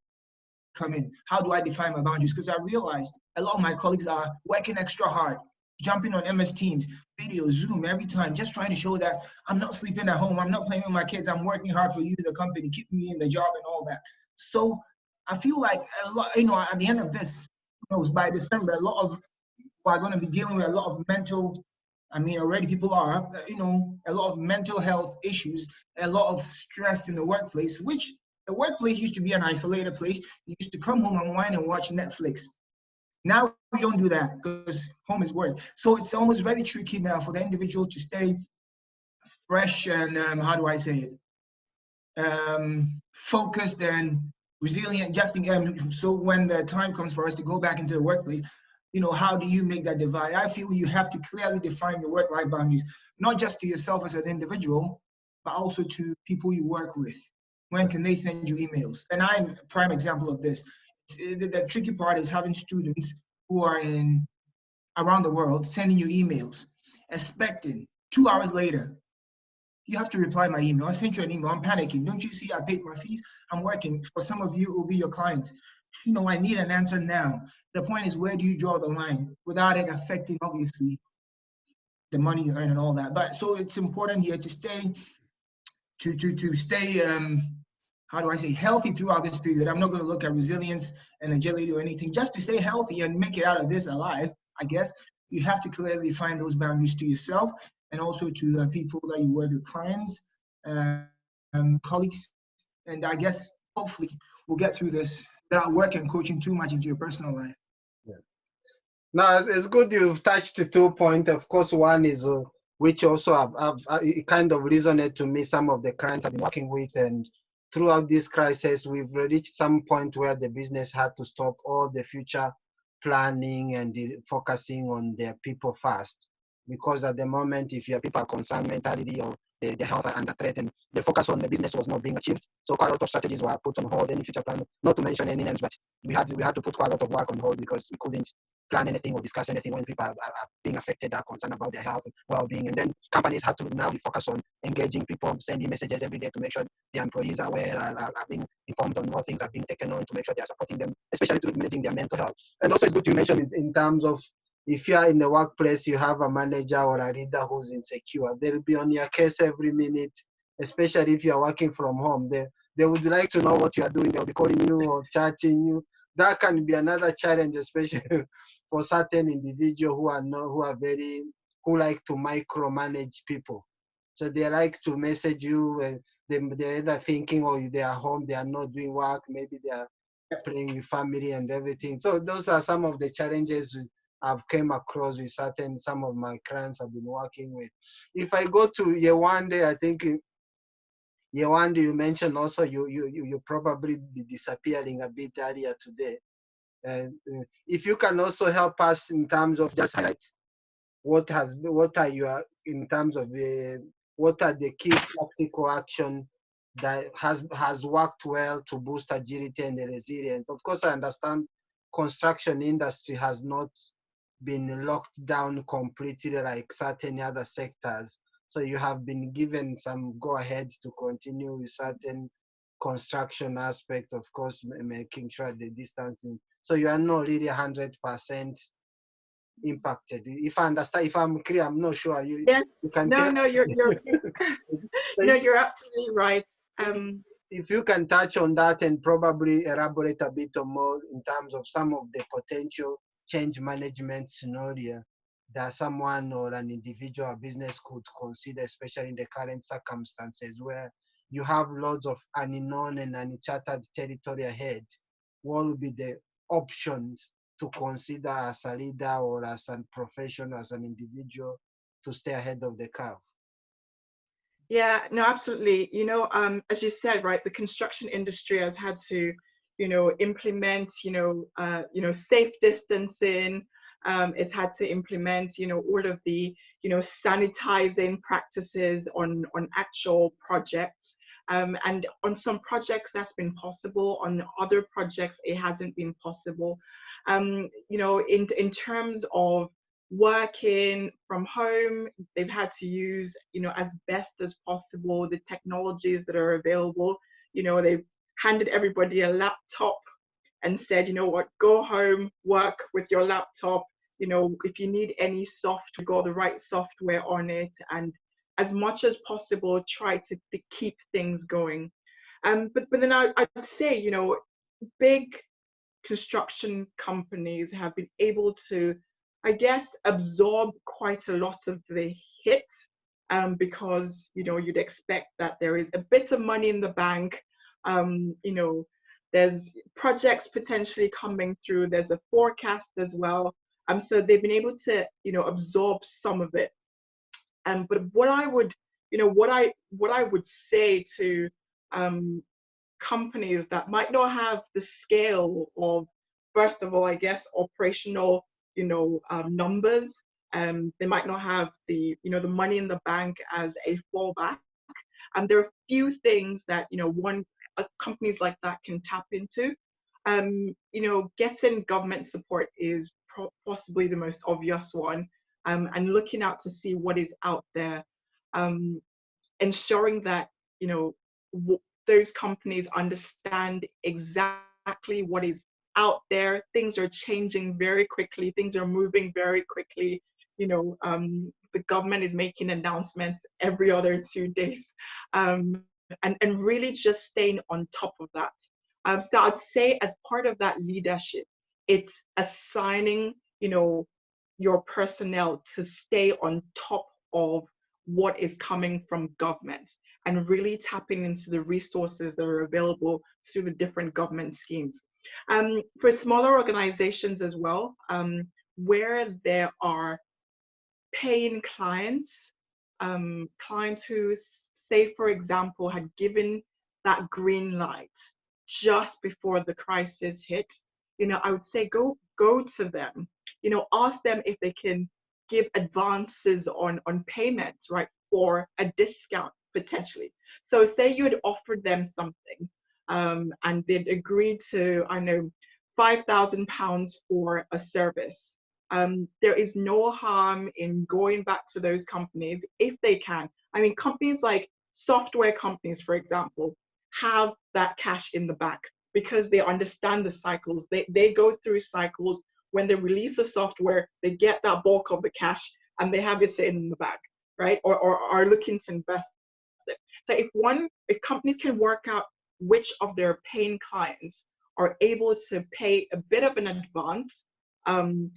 come in? How do I define my boundaries? Because I realized a lot of my colleagues are working extra hard, jumping on MS Teams, video, Zoom every time, just trying to show that I'm not sleeping at home, I'm not playing with my kids, I'm working hard for you, the company, keep me in the job and all that. So I feel like a lot, at the end of this, by December, a lot of we're going to be dealing with a lot of mental, already people are, a lot of mental health issues, a lot of stress in the workplace, which the workplace used to be an isolated place. You used to come home, unwind, and watch Netflix. Now we don't do that because home is work. So it's almost very tricky now for the individual to stay fresh and, how do I say it, focused and resilient, just in, so when the time comes for us to go back into the workplace, how do you make that divide? I feel you have to clearly define your work-life boundaries, not just to yourself as an individual, but also to people you work with. When can they send you emails? And I'm a prime example of this. The tricky part is having students who are around the world sending you emails, expecting 2 hours later, you have to reply my email. I sent you an email, I'm panicking. Don't you see I paid my fees? I'm working. For some of you, it will be your clients. I need an answer now. The point is, where do you draw the line without it affecting, obviously, the money you earn and all that? But so it's important here to stay, how do I say, healthy throughout this period. I'm not going to look at resilience and agility or anything. Just to stay healthy and make it out of this alive, I guess, you have to clearly find those boundaries to yourself and also to the people that you work with, clients, colleagues. And I guess, hopefully, we'll get through this without working, coaching too much into your personal life. Yeah. Now, it's good you've touched 2 points. Of course, one is which also have it kind of resonated to me, some of the clients I've been working with, and throughout this crisis, we've reached some point where the business had to stop all the future planning and focusing on their people first. Because at the moment, if your people are concerned mentally or their health are under threat, and the focus on the business was not being achieved, so quite a lot of strategies were put on hold. Any future plan, not to mention any names, but we had to put quite a lot of work on hold because we couldn't plan anything or discuss anything when people are being affected, are concerned about their health and well-being. And then companies had to now focus on engaging people, sending messages every day to make sure the employees are aware, are being informed on what things are being taken on, to make sure they are supporting them, especially to managing their mental health. And also it's good to mention in terms of, if you are in the workplace, you have a manager or a leader who's insecure, they'll be on your case every minute, especially if you are working from home. They would like to know what you are doing. They'll be calling you or chatting you. That can be another challenge, especially for certain individuals who like to micromanage people. So they like to message you, and they're either thinking, or they are home, they are not doing work, maybe they are playing with family and everything. So those are some of the challenges I've came across with some of my clients I've been working with. If I go to Yewande, I think Yewande, you mentioned also you probably be disappearing a bit earlier today. And if you can also help us in terms of just highlight what are the key practical action that has worked well to boost agility and resilience. Of course, I understand construction industry has not been locked down completely like certain other sectors. So you have been given some go-ahead to continue with certain construction aspect, of course, making sure the distancing. So you are not really 100% impacted. If I understand, if I'm clear, I'm not sure. You can no, you're no, you're absolutely right. If you can touch on that and probably elaborate a bit more in terms of some of the potential change management scenario that someone or an individual or business could consider, especially in the current circumstances where you have lots of unknown and uncharted territory ahead. What would be the options to consider as a leader or as a professional, as an individual, to stay ahead of the curve? Yeah, no, absolutely. As you said, right, the construction industry has had to, implement, safe distancing. It's had to implement, all of the, sanitizing practices on actual projects. And on some projects that's been possible, on other projects it hasn't been possible. You know, in terms of working from home, they've had to use, you know, as best as possible the technologies that are available. You know, they've handed everybody a laptop and said, you know what, go home, work with your laptop. You know, if you need any software, got the right software on it, and as much as possible, try to keep things going. But then I'd say, you know, big construction companies have been able to, I guess, absorb quite a lot of the hit, because, you know, you'd expect that there is a bit of money in the bank. You know, there's projects potentially coming through, there's a forecast as well. So they've been able to, you know, absorb some of it. But what I would, you know, what I would say to companies that might not have the scale of, first of all, I guess, operational, you know, numbers. They might not have the, you know, the money in the bank as a fallback. And there are a few things that, you know, companies like that can tap into. You know, getting government support is possibly the most obvious one, and looking out to see what is out there, ensuring that, you know, those companies understand exactly what is out there. Things are changing very quickly, things are moving very quickly. You know, the government is making announcements every other 2 days, and really just staying on top of that. So I'd say as part of that leadership, it's assigning, you know, your personnel to stay on top of what is coming from government and really tapping into the resources that are available through the different government schemes. For smaller organizations as well, where there are paying clients, clients who, say, for example, had given that green light just before the crisis hit, you know, I would say go to them, you know, ask them if they can give advances on payments, right, for a discount potentially. So say you had offered them something, and they'd agreed to, I know, £5,000 for a service. There is no harm in going back to those companies if they can. I mean, companies like software companies, for example, have that cash in the bank because they understand the cycles. They go through cycles. When they release the software, they get that bulk of the cash and they have it sitting in the bank, right? Or are looking to invest it. So if companies can work out which of their paying clients are able to pay a bit of an advance, and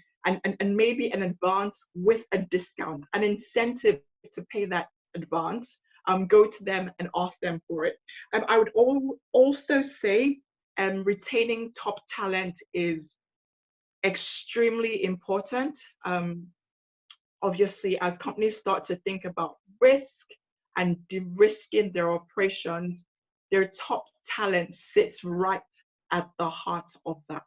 maybe an advance with a discount, an incentive to pay that advance, go to them and ask them for it. I would also say retaining top talent is extremely important. Obviously, as companies start to think about risk and de-risking their operations, their top talent sits right at the heart of that.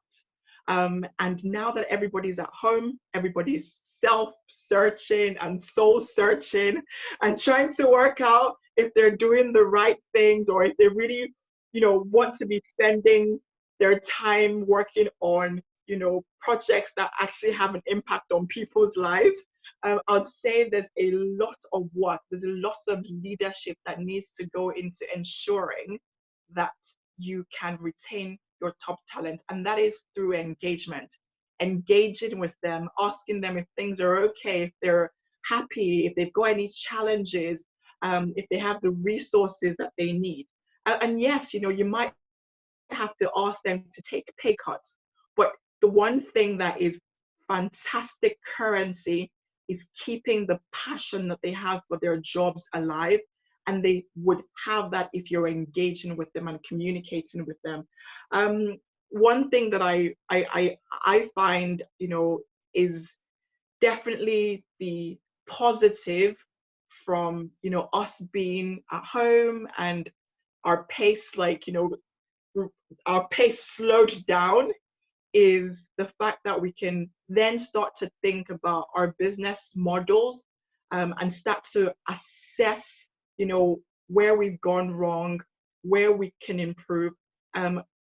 And now that everybody's at home, everybody's self-searching and soul-searching and trying to work out if they're doing the right things or if they really, you know, want to be spending their time working on, you know, projects that actually have an impact on people's lives. I'd say there's a lot of work, there's a lot of leadership that needs to go into ensuring that you can retain your top talent, and that is through engagement, engaging with them, asking them if things are okay, if they're happy, if they've got any challenges, if they have the resources that they need. And yes, you know, you might have to ask them to take pay cuts, but the one thing that is fantastic currency is keeping the passion that they have for their jobs alive. And they would have that if you're engaging with them and communicating with them. One thing that I find, you know, is definitely the positive from, you know, us being at home and our pace, like, you know, our pace slowed down, is the fact that we can then start to think about our business models, and start to assess, you know, where we've gone wrong, where we can improve.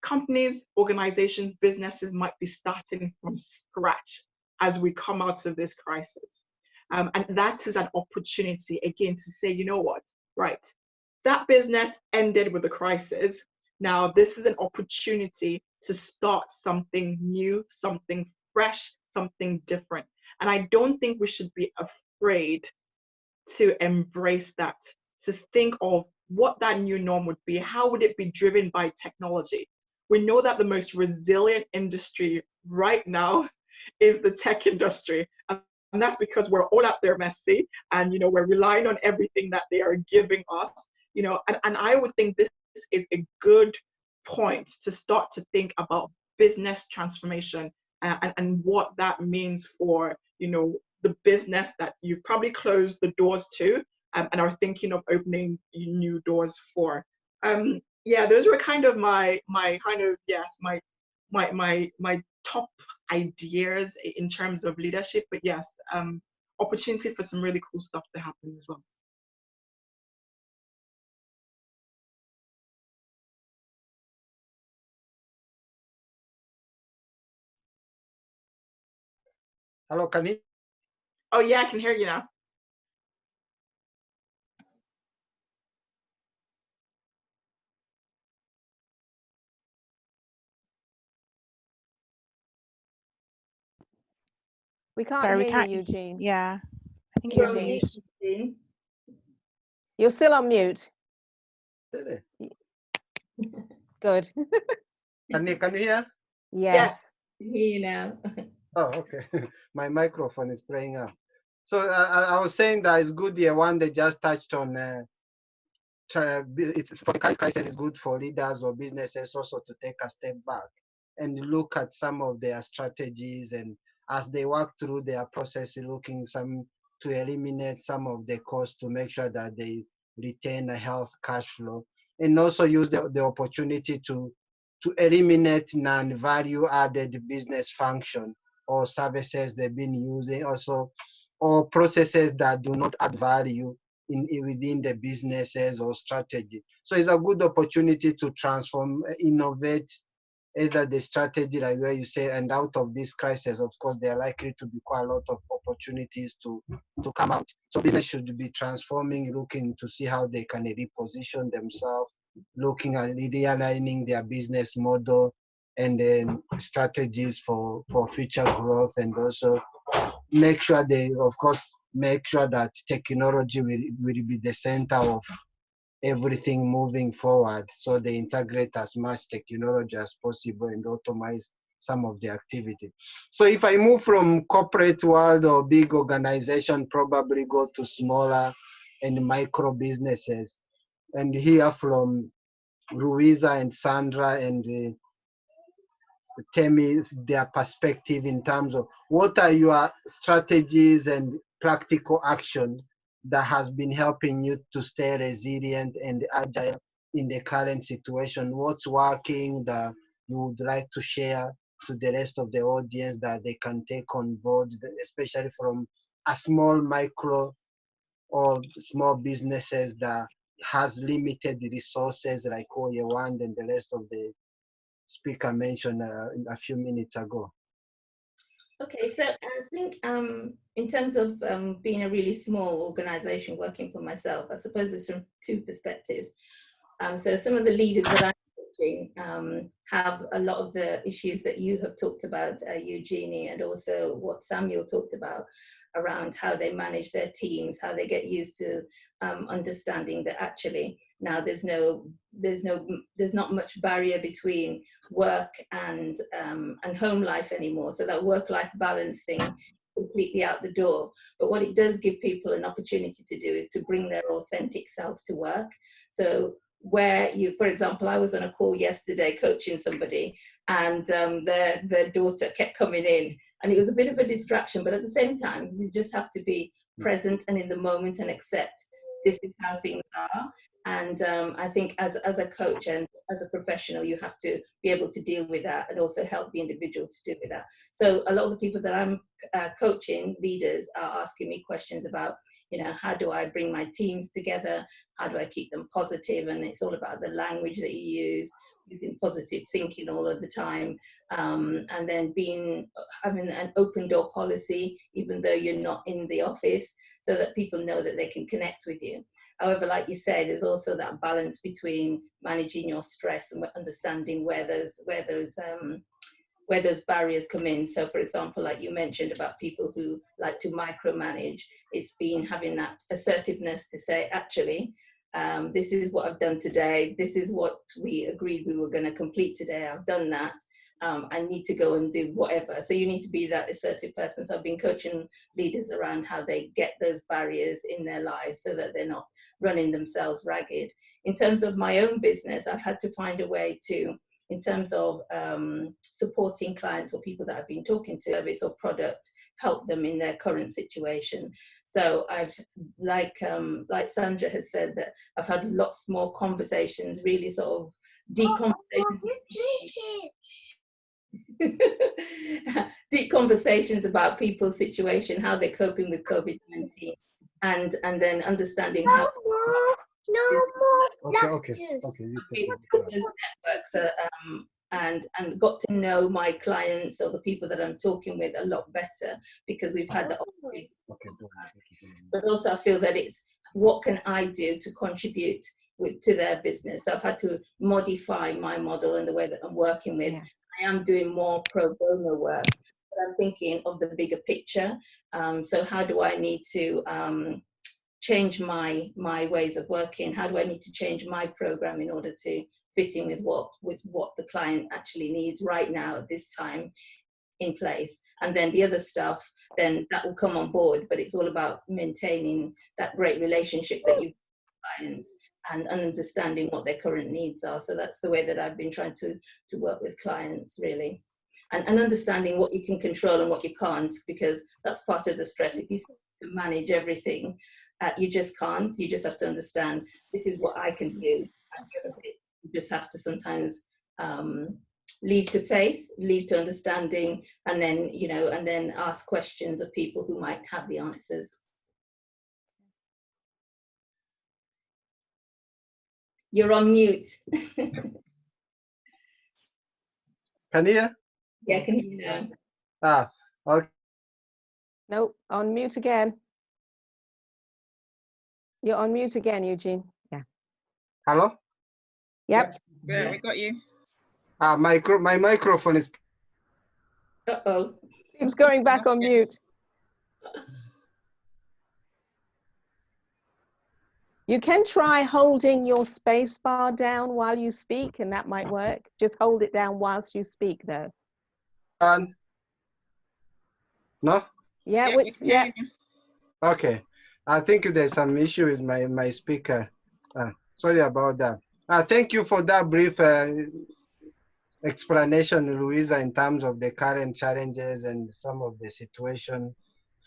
Companies, organizations, businesses might be starting from scratch as we come out of this crisis. And that is an opportunity, again, to say, you know what, right, that business ended with the crisis. Now, this is an opportunity to start something new, something fresh, something different. And I don't think we should be afraid to embrace that, to think of what that new norm would be. How would it be driven by technology? We know that the most resilient industry right now is the tech industry. And that's because we're all out there messy, and we're relying on everything that they are giving us. And I would think this is a good point to start to think about business transformation and what that means for the business that you've probably closed the doors to and are thinking of opening new doors for. Yeah, those were kind of my top ideas in terms of leadership. But yes, opportunity for some really cool stuff to happen as well. Hello, can you? Oh yeah, I can hear you now. We can't Sorry, we hear can't. you, Eugene. Yeah, I think You're you're on muted. mute, Eugene. You're still on mute. Good. Can you hear? Yes. I can hear you now. Oh, okay. My microphone is playing up. So I was saying that it's good here. One, they just touched on it's for the crisis. It's good for leaders or businesses also to take a step back and look at some of their strategies, and as they work through their process, looking to eliminate some of the costs to make sure that they retain a health cash flow, and also use the opportunity to eliminate non-value added business function or services they've been using also, or processes that do not add value within the businesses or strategy. So it's a good opportunity to transform, innovate either the strategy, like where you say, and out of this crisis, of course, there are likely to be quite a lot of opportunities to come out. So business should be transforming, looking to see how they can reposition themselves, looking at realigning their business model and then strategies for future growth, and also make sure that technology will be the center of everything moving forward. So they integrate as much technology as possible and automate some of the activity. So if I move from corporate world or big organization, probably go to smaller and micro businesses and hear from Louisa and Sandra and tell me their perspective in terms of what are your strategies and practical action that has been helping you to stay resilient and agile in the current situation. What's working that you would like to share to the rest of the audience that they can take on board, especially from a small micro or small businesses that has limited resources like OAN and the rest of the speaker mentioned a few minutes ago. Okay, so I think in terms of being a really small organization working for myself, I suppose there's from two perspectives. So some of the leaders that I'm coaching have a lot of the issues that you have talked about, Eugenie, and also what Samuel talked about around how they manage their teams, how they get used to understanding that actually now there's not much barrier between work and home life anymore. So that work-life balance thing completely out the door. But what it does give people an opportunity to do is to bring their authentic self to work. So where you, for example, I was on a call yesterday coaching somebody, and their daughter kept coming in, and it was a bit of a distraction, but at the same time, you just have to be present and in the moment and accept this is how things are. And I think as a coach and as a professional, you have to be able to deal with that and also help the individual to deal with that. So a lot of the people that I'm coaching, leaders, are asking me questions about, you know, how do I bring my teams together? How do I keep them positive? And it's all about the language that you use, using positive thinking all of the time, and then having an open door policy, even though you're not in the office, so that people know that they can connect with you. However, like you said, there's also that balance between managing your stress and understanding where those barriers come in. So for example, like you mentioned about people who like to micromanage, it's been having that assertiveness to say, actually, this is what I've done today. This is what we agreed we were going to complete today. I've done that. I need to go and do whatever. So you need to be that assertive person. So I've been coaching leaders around how they get those barriers in their lives so that they're not running themselves ragged. In terms of my own business, I've had to find a way to, in terms of supporting clients or people that I've been talking to, service or product, help them in their current situation. So I've, like Sandra has said, that I've had lots more conversations, really sort of deep conversations. Deep conversations about people's situation, how they're coping with COVID-19, and then understanding how networks and got to know my clients or the people that I'm talking with a lot better, because we've had the opportunity. But also I feel that it's what can I do to contribute to their business. So I've had to modify my model and the way that I'm working with. Yeah. I am doing more pro bono work, but I'm thinking of the bigger picture. So how do I need to change my ways of working? How do I need to change my program in order to fit in with what the client actually needs right now at this time in place? And then the other stuff, then that will come on board, but it's all about maintaining that great relationship that you've with clients and understanding what their current needs are. So that's the way that I've been trying to work with clients, really. And understanding what you can control and what you can't, because that's part of the stress. If you manage everything, you just can't. You just have to understand, this is what I can do. You just have to sometimes leave to faith, leave to understanding, and then, you know, and then ask questions of people who might have the answers. You're on mute. Can you hear? Yeah, I can hear you now. Ah, okay. No, on mute again. You're on mute again, Eugene. Yeah. Hello? Yep. Yeah, we got you. My microphone is... Uh-oh. It's going back on mute. You can try holding your space bar down while you speak, and that might work. Just hold it down whilst you speak, though. No? Yeah, yeah. Okay. I think there's some issue with my speaker. Sorry about that. Thank you for that brief explanation, Louisa, in terms of the current challenges and some of the situation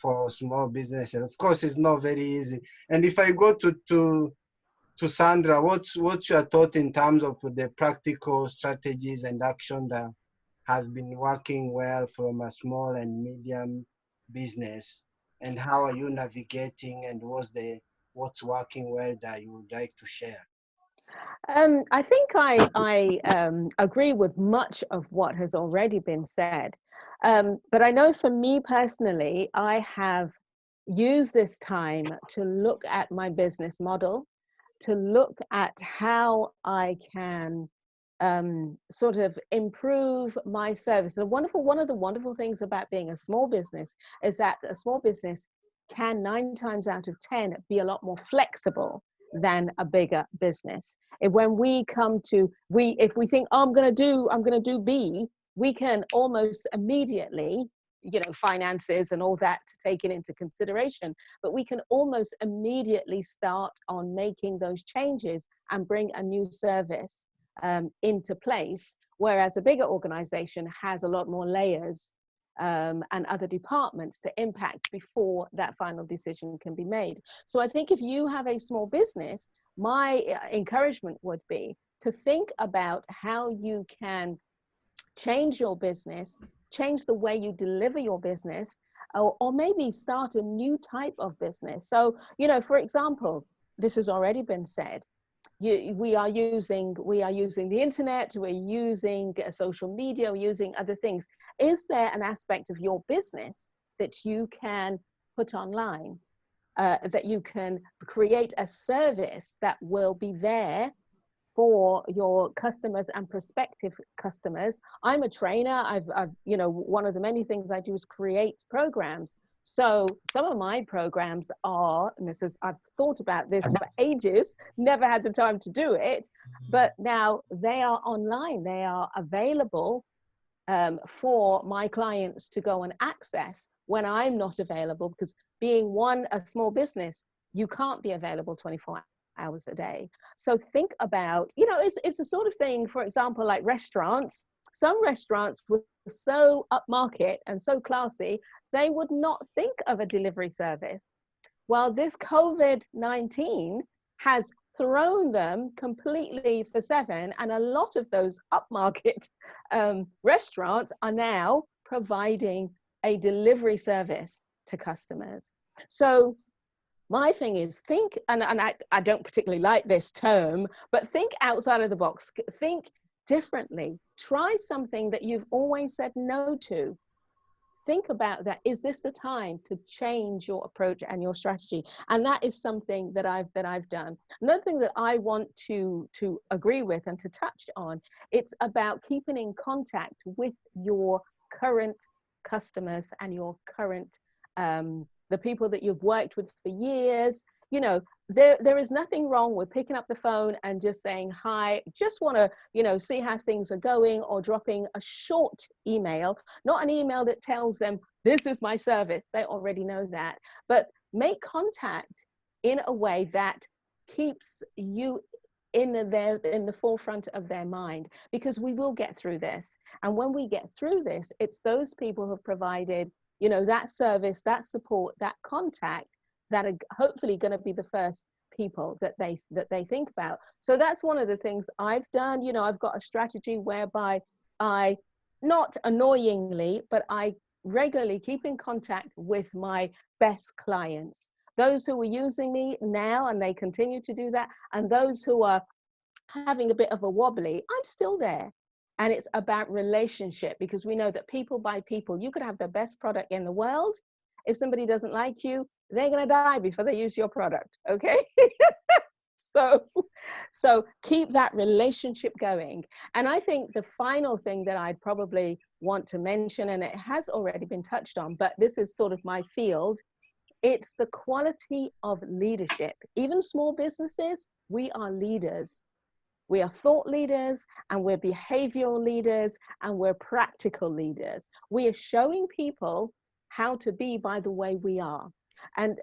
for small businesses. Of course, it's not very easy. And if I go to Sandra, what's your thought in terms of the practical strategies and action that has been working well from a small and medium business, and how are you navigating, and what's working well that you would like to share? I think I agree with much of what has already been said. But I know for me personally, I have used this time to look at my business model, to look at how I can sort of improve my service. One of the wonderful things about being a small business is that a small business can 9 times out of 10 be a lot more flexible than a bigger business. When we come to, if we think, oh, I'm going to do B, we can almost immediately, you know, finances and all that taken into consideration, but we can almost immediately start on making those changes and bring a new service into place, whereas a bigger organization has a lot more layers and other departments to impact before that final decision can be made. So I think if you have a small business, my encouragement would be to think about how you can change your business, change the way you deliver your business, or maybe start a new type of business. So, you know, for example, this has already been said, we are using the internet, we're using social media, we're using other things. Is there an aspect of your business that you can put online, that you can create a service that will be there for your customers and prospective customers? I'm a trainer. I've you know, one of the many things I do is create programs. So some of my programs are, and this is, I've thought about this for ages, never had the time to do it, but now they are online. They are available for my clients to go and access when I'm not available, because being a small business, you can't be available 24 hours a day. So think about, you know, it's a sort of thing, for example, like restaurants. Some restaurants were so upmarket and so classy, they would not think of a delivery service. Well, this COVID-19 has thrown them completely for seven, and a lot of those upmarket restaurants are now providing a delivery service to customers. So my thing is think, and I don't particularly like this term, but think outside of the box, think differently, try something that you've always said no to. Think about that. Is this the time to change your approach and your strategy? And that is something that I've done. Another thing that I want to agree with and to touch on, it's about keeping in contact with your current customers and your current the people that you've worked with for years. You know, there is nothing wrong with picking up the phone and just saying hi, just want to, you know, see how things are going, or dropping a short email, not an email that tells them this is my service. They already know that, but make contact in a way that keeps you in the forefront of their mind, because we will get through this. And when we get through this, it's those people who have provided, you know, that service, that support, that contact, that are hopefully going to be the first people that they think about. So that's one of the things I've done. You know, I've got a strategy whereby I, not annoyingly, but I regularly keep in contact with my best clients, those who are using me now and they continue to do that, and those who are having a bit of a wobbly, I'm still there. And it's about relationship, because we know that people buy people. You could have the best product in the world. If somebody doesn't like you, they're going to die before they use your product. Okay. So keep that relationship going. And I think the final thing that I'd probably want to mention, and it has already been touched on, but this is sort of my field, it's the quality of leadership. Even small businesses, we are leaders. We are thought leaders, and we're behavioral leaders, and we're practical leaders. We are showing people how to be by the way we are. And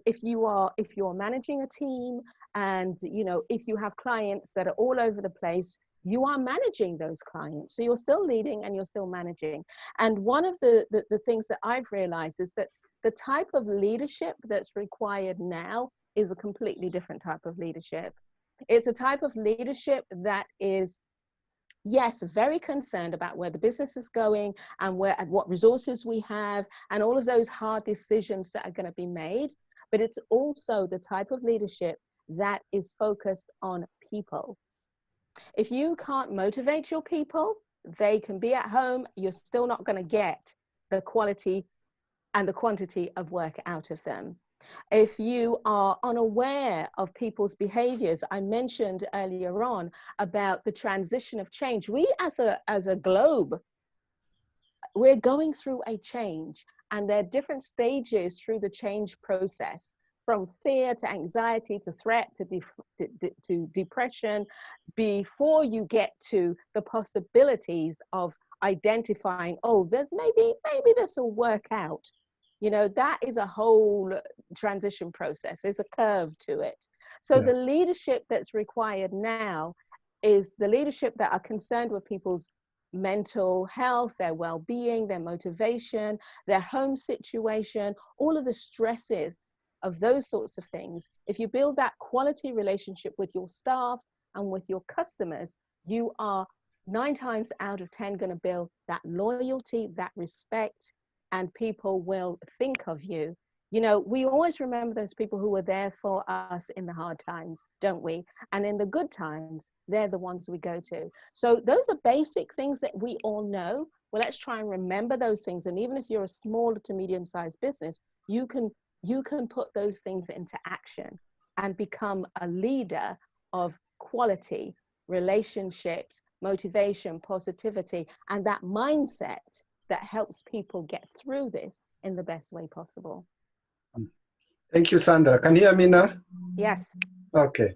if you're managing a team, and you know, if you have clients that are all over the place, you are managing those clients. So you're still leading and you're still managing. And one of the things that I've realized is that the type of leadership that's required now is a completely different type of leadership. It's a type of leadership that is, yes, very concerned about where the business is going and what resources we have and all of those hard decisions that are going to be made. But it's also the type of leadership that is focused on people. If you can't motivate your people, they can be at home, you're still not going to get the quality and the quantity of work out of them. If you are unaware of people's behaviors, I mentioned earlier on about the transition of change. We as a globe, we're going through a change, and there are different stages through the change process, from fear to anxiety to threat to depression, before you get to the possibilities of identifying, oh, there's maybe this will work out. You know, that is a whole transition process. There's a curve to it. So yeah. The leadership that's required now is the leadership that are concerned with people's mental health, their well-being, their motivation, their home situation, all of the stresses of those sorts of things, if you build that quality relationship with your staff and with your customers, you are 9 times out of 10 going to build that loyalty, that respect, and people will think of you. You know, we always remember those people who were there for us in the hard times, don't we? And in the good times, they're the ones we go to. So those are basic things that we all know. Well, let's try and remember those things. And even if you're a small to medium-sized business, you can put those things into action and become a leader of quality, relationships, motivation, positivity, and that mindset that helps people get through this in the best way possible. Thank you, Sandra. Can you hear me now? Yes. Okay.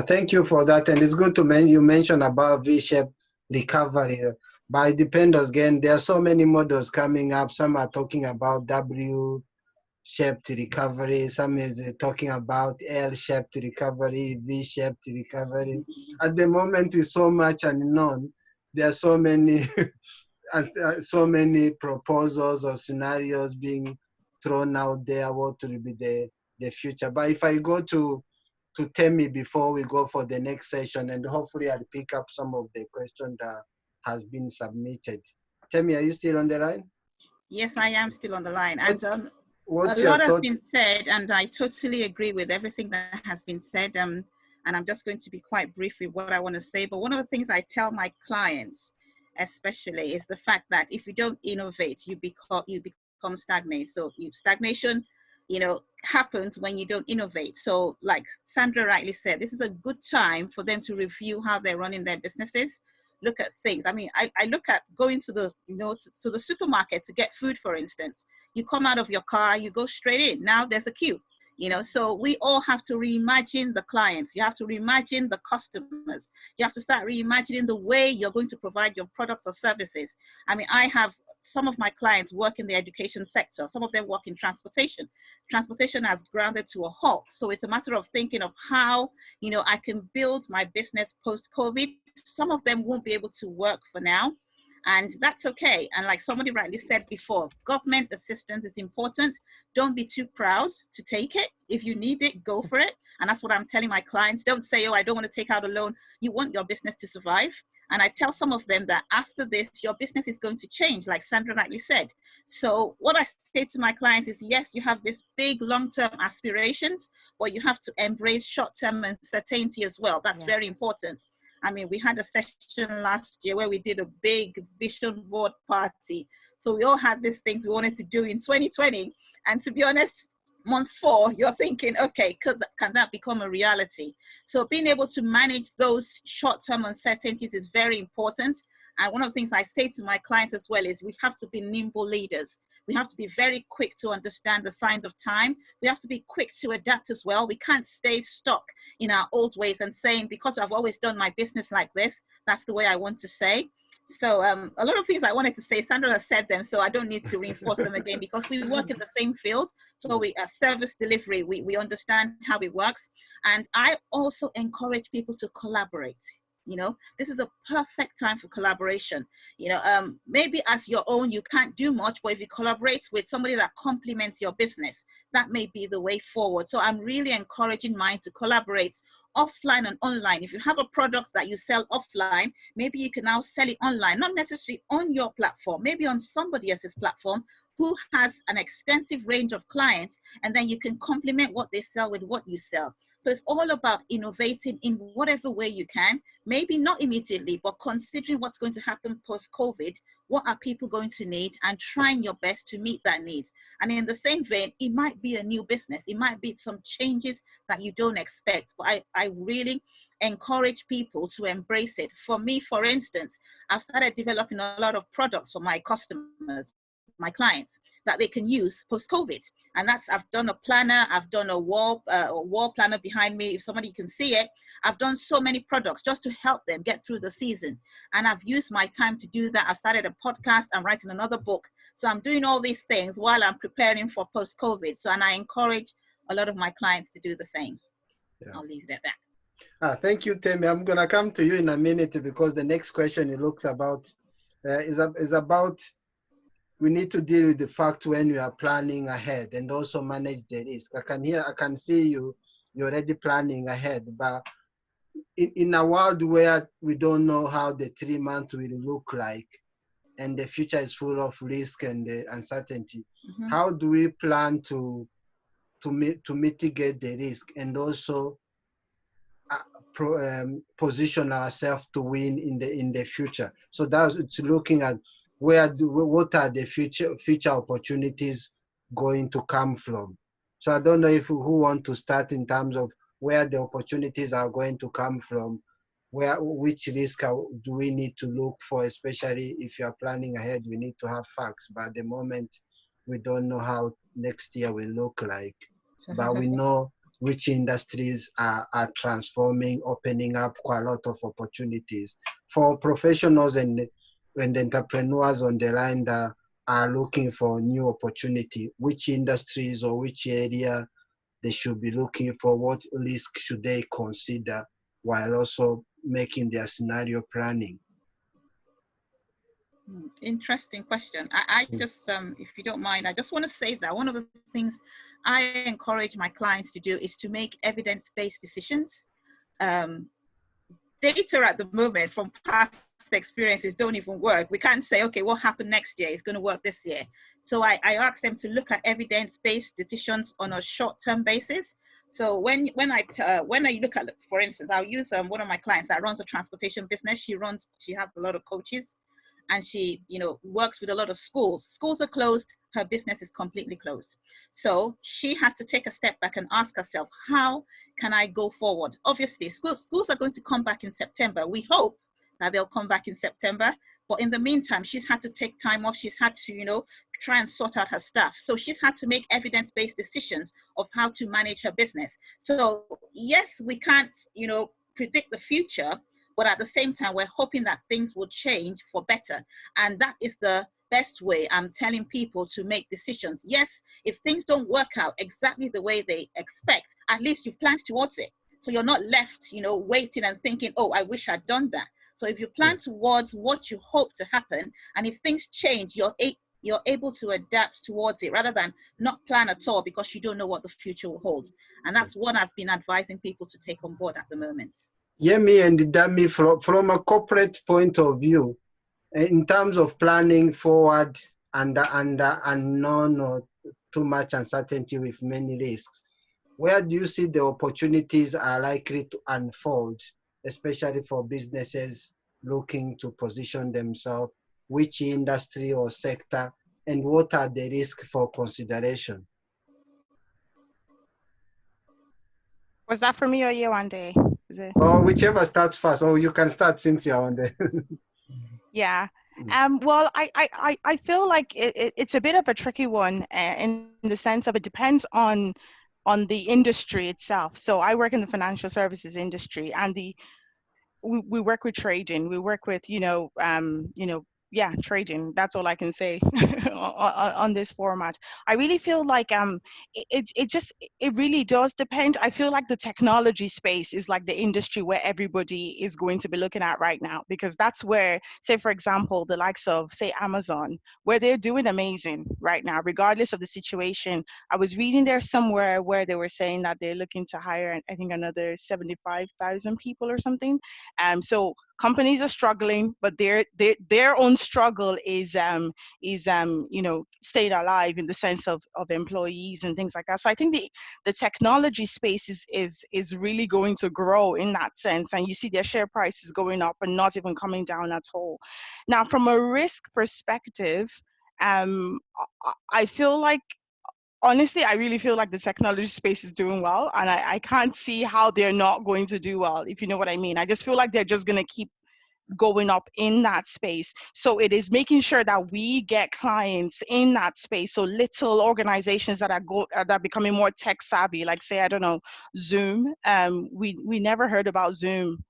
Thank you for that. And it's good to you mention about V-shaped recovery. But it depends again. There are so many models coming up. Some are talking about W-shaped recovery. Some is talking about L-shaped recovery, V-shaped recovery. At the moment, it's so much unknown. There are so many, so many proposals or scenarios being thrown out there. What will be the future? But if I go to Temi before we go for the next session, and hopefully I'll pick up some of the questions that has been submitted. Temi, are you still on the line? Yes, I am still on the line. And a what's lot your has thought? been said, and I totally agree with everything that has been said. And I'm just going to be quite brief with what I want to say. But one of the things I tell my clients, especially, is the fact that if you don't innovate, you become stagnant. So stagnation, happens when you don't innovate. So like Sandra rightly said, this is a good time for them to review how they're running their businesses. Look at things. I mean, I look at going to the, to the supermarket to get food, for instance. You come out of your car, you go straight in. Now there's a queue. So we all have to reimagine the clients. You have to reimagine the customers. You have to start reimagining the way you're going to provide your products or services. I mean, I have some of my clients work in the education sector. Some of them work in transportation. Transportation has grounded to a halt. So it's a matter of thinking of how, I can build my business post-COVID. Some of them won't be able to work for now. And that's okay. And like somebody rightly said before, government assistance is important. Don't be too proud to take it. If you need it, go for it. And that's what I'm telling my clients. Don't say, oh, I don't want to take out a loan. You want your business to survive. And I tell some of them that after this, your business is going to change, like Sandra rightly said. So what I say to my clients is, yes, you have this big long-term aspirations, but you have to embrace short-term uncertainty as well. That's very important. I mean, we had a session last year where we did a big vision board party. So we all had these things we wanted to do in 2020. And to be honest, month 4, you're thinking, okay, can that become a reality? So being able to manage those short-term uncertainties is very important. And one of the things I say to my clients as well is we have to be nimble leaders. We have to be very quick to understand the signs of time. We have to be quick to adapt as well. We can't stay stuck in our old ways and saying, because I've always done my business like this, that's the way I want to say. So a lot of things I wanted to say, Sandra has said them, so I don't need to reinforce them again because we work in the same field. So we are service delivery. We understand how it works. And I also encourage people to collaborate. This is a perfect time for collaboration. Maybe as your own, you can't do much, but if you collaborate with somebody that complements your business, that may be the way forward. So I'm really encouraging mine to collaborate offline and online. If you have a product that you sell offline, maybe you can now sell it online, not necessarily on your platform, maybe on somebody else's platform who has an extensive range of clients, and then you can complement what they sell with what you sell. So it's all about innovating in whatever way you can, maybe not immediately, but considering what's going to happen post-COVID, what are people going to need, and trying your best to meet that need. And in the same vein, it might be a new business. It might be some changes that you don't expect, but I really encourage people to embrace it. For me, for instance, I've started developing a lot of products for my customers, my clients, that they can use post-COVID. And I've done a planner, I've done a wall planner behind me, if somebody can see it. I've done so many products just to help them get through the season. And I've used my time to do that. I've started a podcast, I'm writing another book. So I'm doing all these things while I'm preparing for post-COVID. And I encourage a lot of my clients to do the same. Yeah. I'll leave it at that. Thank you, Temi. I'm gonna come to you in a minute because the next question it looks about is about we need to deal with the fact when we are planning ahead and also manage the risk. I can see you're already planning ahead, but in a world where we don't know how the 3 months will look like, and the future is full of risk and uncertainty, how do we plan to mitigate the risk and also position ourselves to win in the future? So it's looking at what are the future opportunities going to come from. So I don't know if who want to start in terms of where the opportunities are going to come from, which risk do we need to look for, especially if you are planning ahead. We need to have facts, but at the moment we don't know how next year will look like, but we know which industries are transforming, opening up quite a lot of opportunities for professionals and entrepreneurs on the line that are looking for new opportunity. Which industries or which area they should be looking for? What risk should they consider while also making their scenario planning? Interesting question. I just, if you don't mind, I just want to say that one of the things I encourage my clients to do is to make evidence-based decisions. Data at the moment from past experiences don't even work. We can't say, okay, what happened next year is going to work this year. So I ask them to look at evidence-based decisions on a short-term basis. So when I look at, for instance, I'll use one of my clients that runs a transportation business. She has a lot of coaches, and she, works with a lot of schools. Schools are closed. Her business is completely closed. So she has to take a step back and ask herself, how can I go forward? Obviously, schools are going to come back in September. We hope that they'll come back in September. But in the meantime, she's had to take time off. She's had to, try and sort out her stuff. So she's had to make evidence-based decisions of how to manage her business. So yes, we can't, predict the future, but at the same time, we're hoping that things will change for better. And that is the best way I'm telling people to make decisions. Yes, if things don't work out exactly the way they expect, at least you've planned towards it. So you're not left, waiting and thinking, oh, I wish I'd done that. So if you plan towards what you hope to happen, and if things change, you're able to adapt towards it rather than not plan at all because you don't know what the future will hold. And that's what I've been advising people to take on board at the moment. Yemi and Dami, from a corporate point of view, in terms of planning forward and unknown or too much uncertainty with many risks, where do you see the opportunities are likely to unfold, especially for businesses looking to position themselves? Which industry or sector, and what are the risks for consideration? Was that for me or you, Andy? Or whichever starts first, or you can start since you're on there. Yeah. Well, I feel like it's a bit of a tricky one in the sense of it depends on the industry itself. So I work in the financial services industry, and we work with trading. We work with trading. That's all I can say on this format. I really feel like it really does depend. I feel like the technology space is like the industry where everybody is going to be looking at right now, because that's where, say for example, the likes of, say, Amazon, where they're doing amazing right now, regardless of the situation. I was reading there somewhere where they were saying that they're looking to hire, I think, another 75,000 people or something. So companies are struggling, but their own struggle is staying alive in the sense of employees and things like that. So I think the technology space is really going to grow in that sense, and you see their share prices going up and not even coming down at all. Now, from a risk perspective, I feel like, honestly, I really feel like the technology space is doing well, and I can't see how they're not going to do well, if you know what I mean. I just feel like they're just going to keep going up in that space. So it is making sure that we get clients in that space. So little organizations that are becoming more tech savvy, like, say, I don't know, Zoom. We never heard about Zoom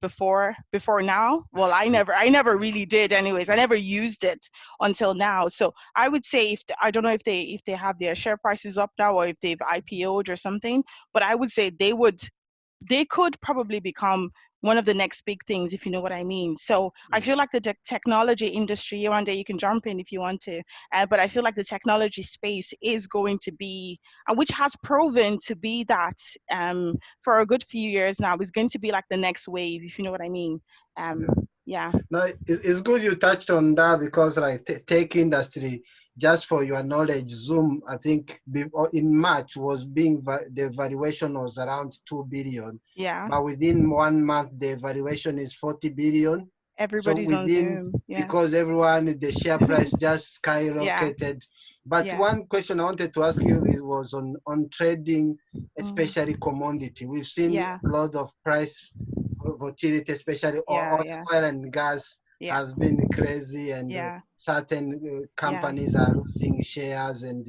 before now. Well, I never really did anyways. I never used it until now. So I would say, I don't know if they have their share prices up now, or if they've IPO'd or something, but I would say they would they could probably become one of the next big things, if you know what I mean. So I feel like the technology industry, one day you can jump in if you want to, but I feel like the technology space is going to be, which has proven to be that for a good few years now, is going to be like the next wave, if you know what I mean. Yeah. No, it's good you touched on that, because like tech industry, just for your knowledge, Zoom, I think in March was the valuation was around 2 billion. Yeah. But within 1 month, the valuation is 40 billion. Everybody's on Zoom. Yeah. Because the share price just skyrocketed. Yeah. But one question I wanted to ask you was on trading, especially commodity. We've seen a lot of price volatility, especially oil and gas has been crazy, and certain companies are losing shares, and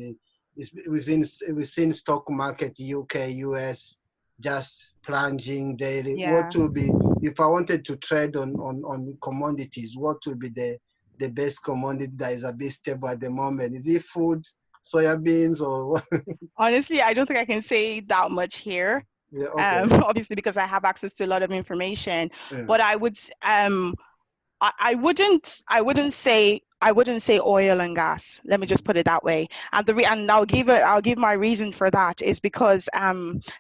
we've seen stock market UK, US just plunging daily. What would be, if I wanted to trade on commodities, what would be the best commodity that is a bit stable at the moment? Is it food, soybeans, or what? Honestly, I don't think I can say that much here. Yeah, okay. Obviously, because I have access to a lot of information, but I would, I wouldn't say oil and gas. Let me just put it that way. And I'll give my reason for that is because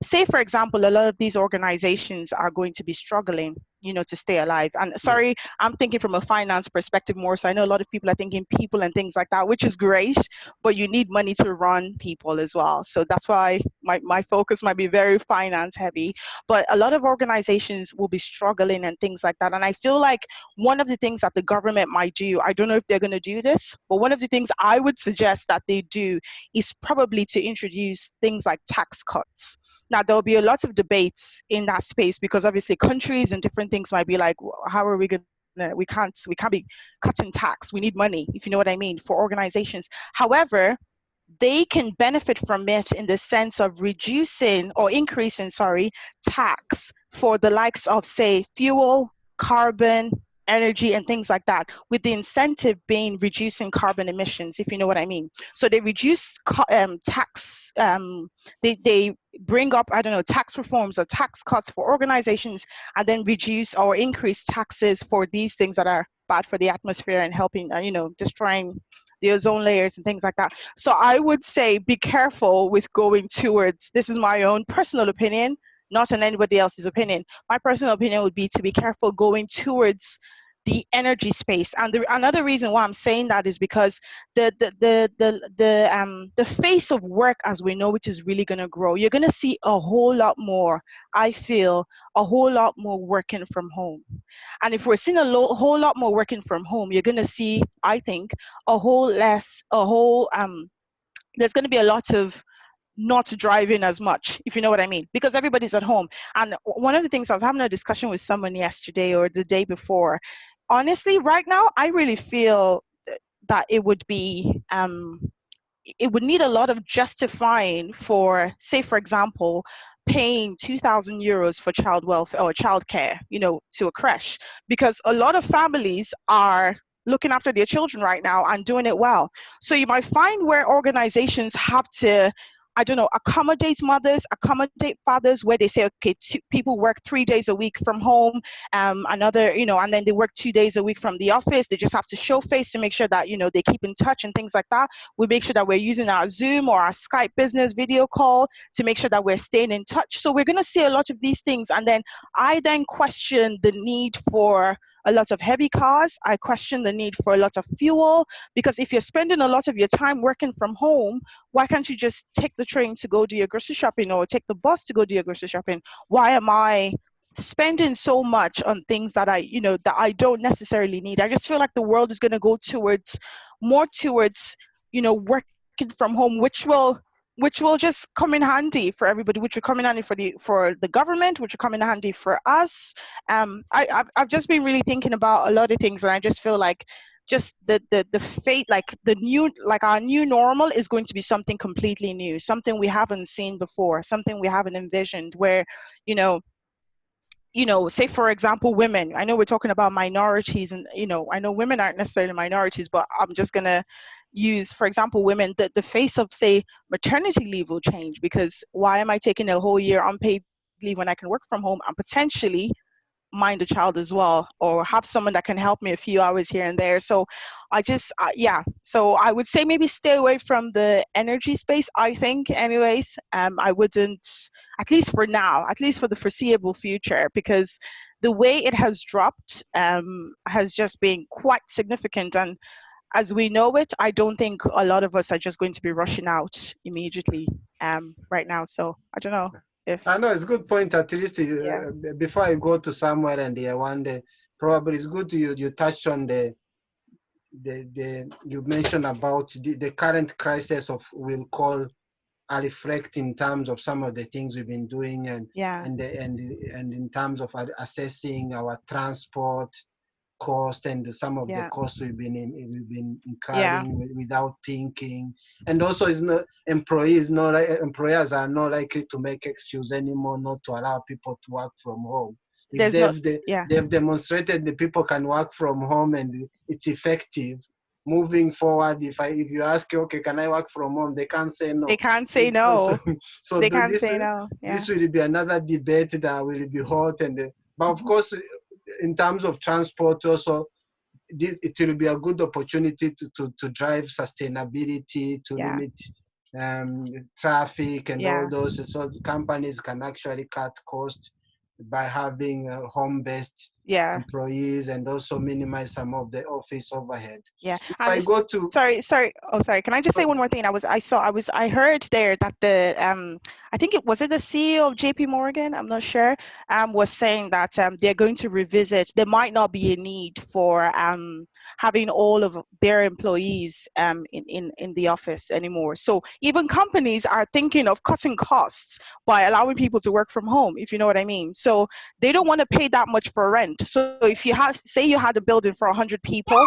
say for example, a lot of these organizations are going to be struggling, to stay alive. And sorry, I'm thinking from a finance perspective more. So I know a lot of people are thinking people and things like that, which is great, but you need money to run people as well. So that's why my focus might be very finance heavy, but a lot of organizations will be struggling and things like that. And I feel like one of the things that the government might do, I don't know if they're going to do this, but one of the things I would suggest that they do is probably to introduce things like tax cuts. Now, there'll be a lot of debates in that space, because obviously countries and different things might be like, how are we going to, we can't be cutting tax. We need money, if you know what I mean, for organizations. However, they can benefit from it in the sense of reducing or increasing, tax for the likes of, say, fuel, carbon, energy, and things like that, with the incentive being reducing carbon emissions, if you know what I mean. So they reduce tax, they bring up, tax reforms or tax cuts for organizations, and then reduce or increase taxes for these things that are bad for the atmosphere and helping, destroying the ozone layers and things like that. So I would say be careful with going towards, this is my own personal opinion, not on anybody else's opinion. My personal opinion would be to be careful going towards the energy space. And another reason why I'm saying that is because the face of work as we know it is really going to grow. You're going to see a whole lot more, I feel, a whole lot more working from home. And if we're seeing a whole lot more working from home, you're going to see, I think, there's going to be a lot of not driving as much, if you know what I mean, because everybody's at home. And one of the things, I was having a discussion with someone yesterday or the day before, honestly, right now, I really feel that it would be, it would need a lot of justifying for, say, for example, paying 2,000 euros for child welfare or childcare, to a creche, because a lot of families are looking after their children right now and doing it well. So you might find where organizations have to, accommodate mothers, accommodate fathers, where they say, okay, people work 3 days a week from home, and then they work 2 days a week from the office. They just have to show face to make sure that, they keep in touch and things like that. We make sure that we're using our Zoom or our Skype business video call to make sure that we're staying in touch. So we're going to see a lot of these things. And then I then question the need for a lot of heavy cars. I question the need for a lot of fuel, because if you're spending a lot of your time working from home, why can't you just take the train to go do your grocery shopping or take the bus to go do your grocery shopping? Why am I spending so much on things that I don't necessarily need? I just feel like the world is going to go more towards working from home, which will just come in handy for everybody, which will come in handy for the government, which will come in handy for us. I've just been really thinking about a lot of things, and I just feel like just the fate, our new normal is going to be something completely new, something we haven't seen before, something we haven't envisioned, where say for example, women, I know we're talking about minorities, and I know women aren't necessarily minorities, but I'm just gonna use, for example, women, the face of, say, maternity leave will change, because why am I taking a whole year unpaid leave when I can work from home and potentially mind a child as well, or have someone that can help me a few hours here and there. So I just yeah, so I would say maybe stay away from the energy space, I think, anyways. I wouldn't, at least for now, at least for the foreseeable future, because the way it has dropped has just been quite significant. And as we know it, I don't think a lot of us are just going to be rushing out immediately right now. So I don't know if I know it's a good point. At least yeah. before I go to somewhere and one day, probably it's good you touched on the you mentioned about the current crisis of, we'll call, a reflect in terms of some of the things we've been doing, and Yeah. and in terms of assessing our transport cost and some of the Yeah. costs we've been Yeah. incurring without thinking. And also, is not employers are not likely to make excuse anymore not to allow people to work from home. If There's no, yeah. they've demonstrated that people can work from home and it's effective. Moving forward, if you ask, okay, can I work from home? They can't say no. They can't say no. So They can't say no. Yeah. this will be another debate that will be hot, but of course, in terms of transport also, it will be a good opportunity to drive sustainability, to Yeah. limit traffic and Yeah. all those. So companies can actually cut costs by having home-based Yeah. employees, and also minimize some of the office overhead. Yeah. If And I go to sorry. Oh, sorry. Can I just say one more thing? I heard there that the I think it was the CEO of JP Morgan, I'm not sure, was saying that they're going to revisit. There might not be a need for having all of their employees in the office anymore. So even companies are thinking of cutting costs by allowing people to work from home, if you know what I mean. So they don't want to pay that much for rent. So if you say you had a building for 100 people,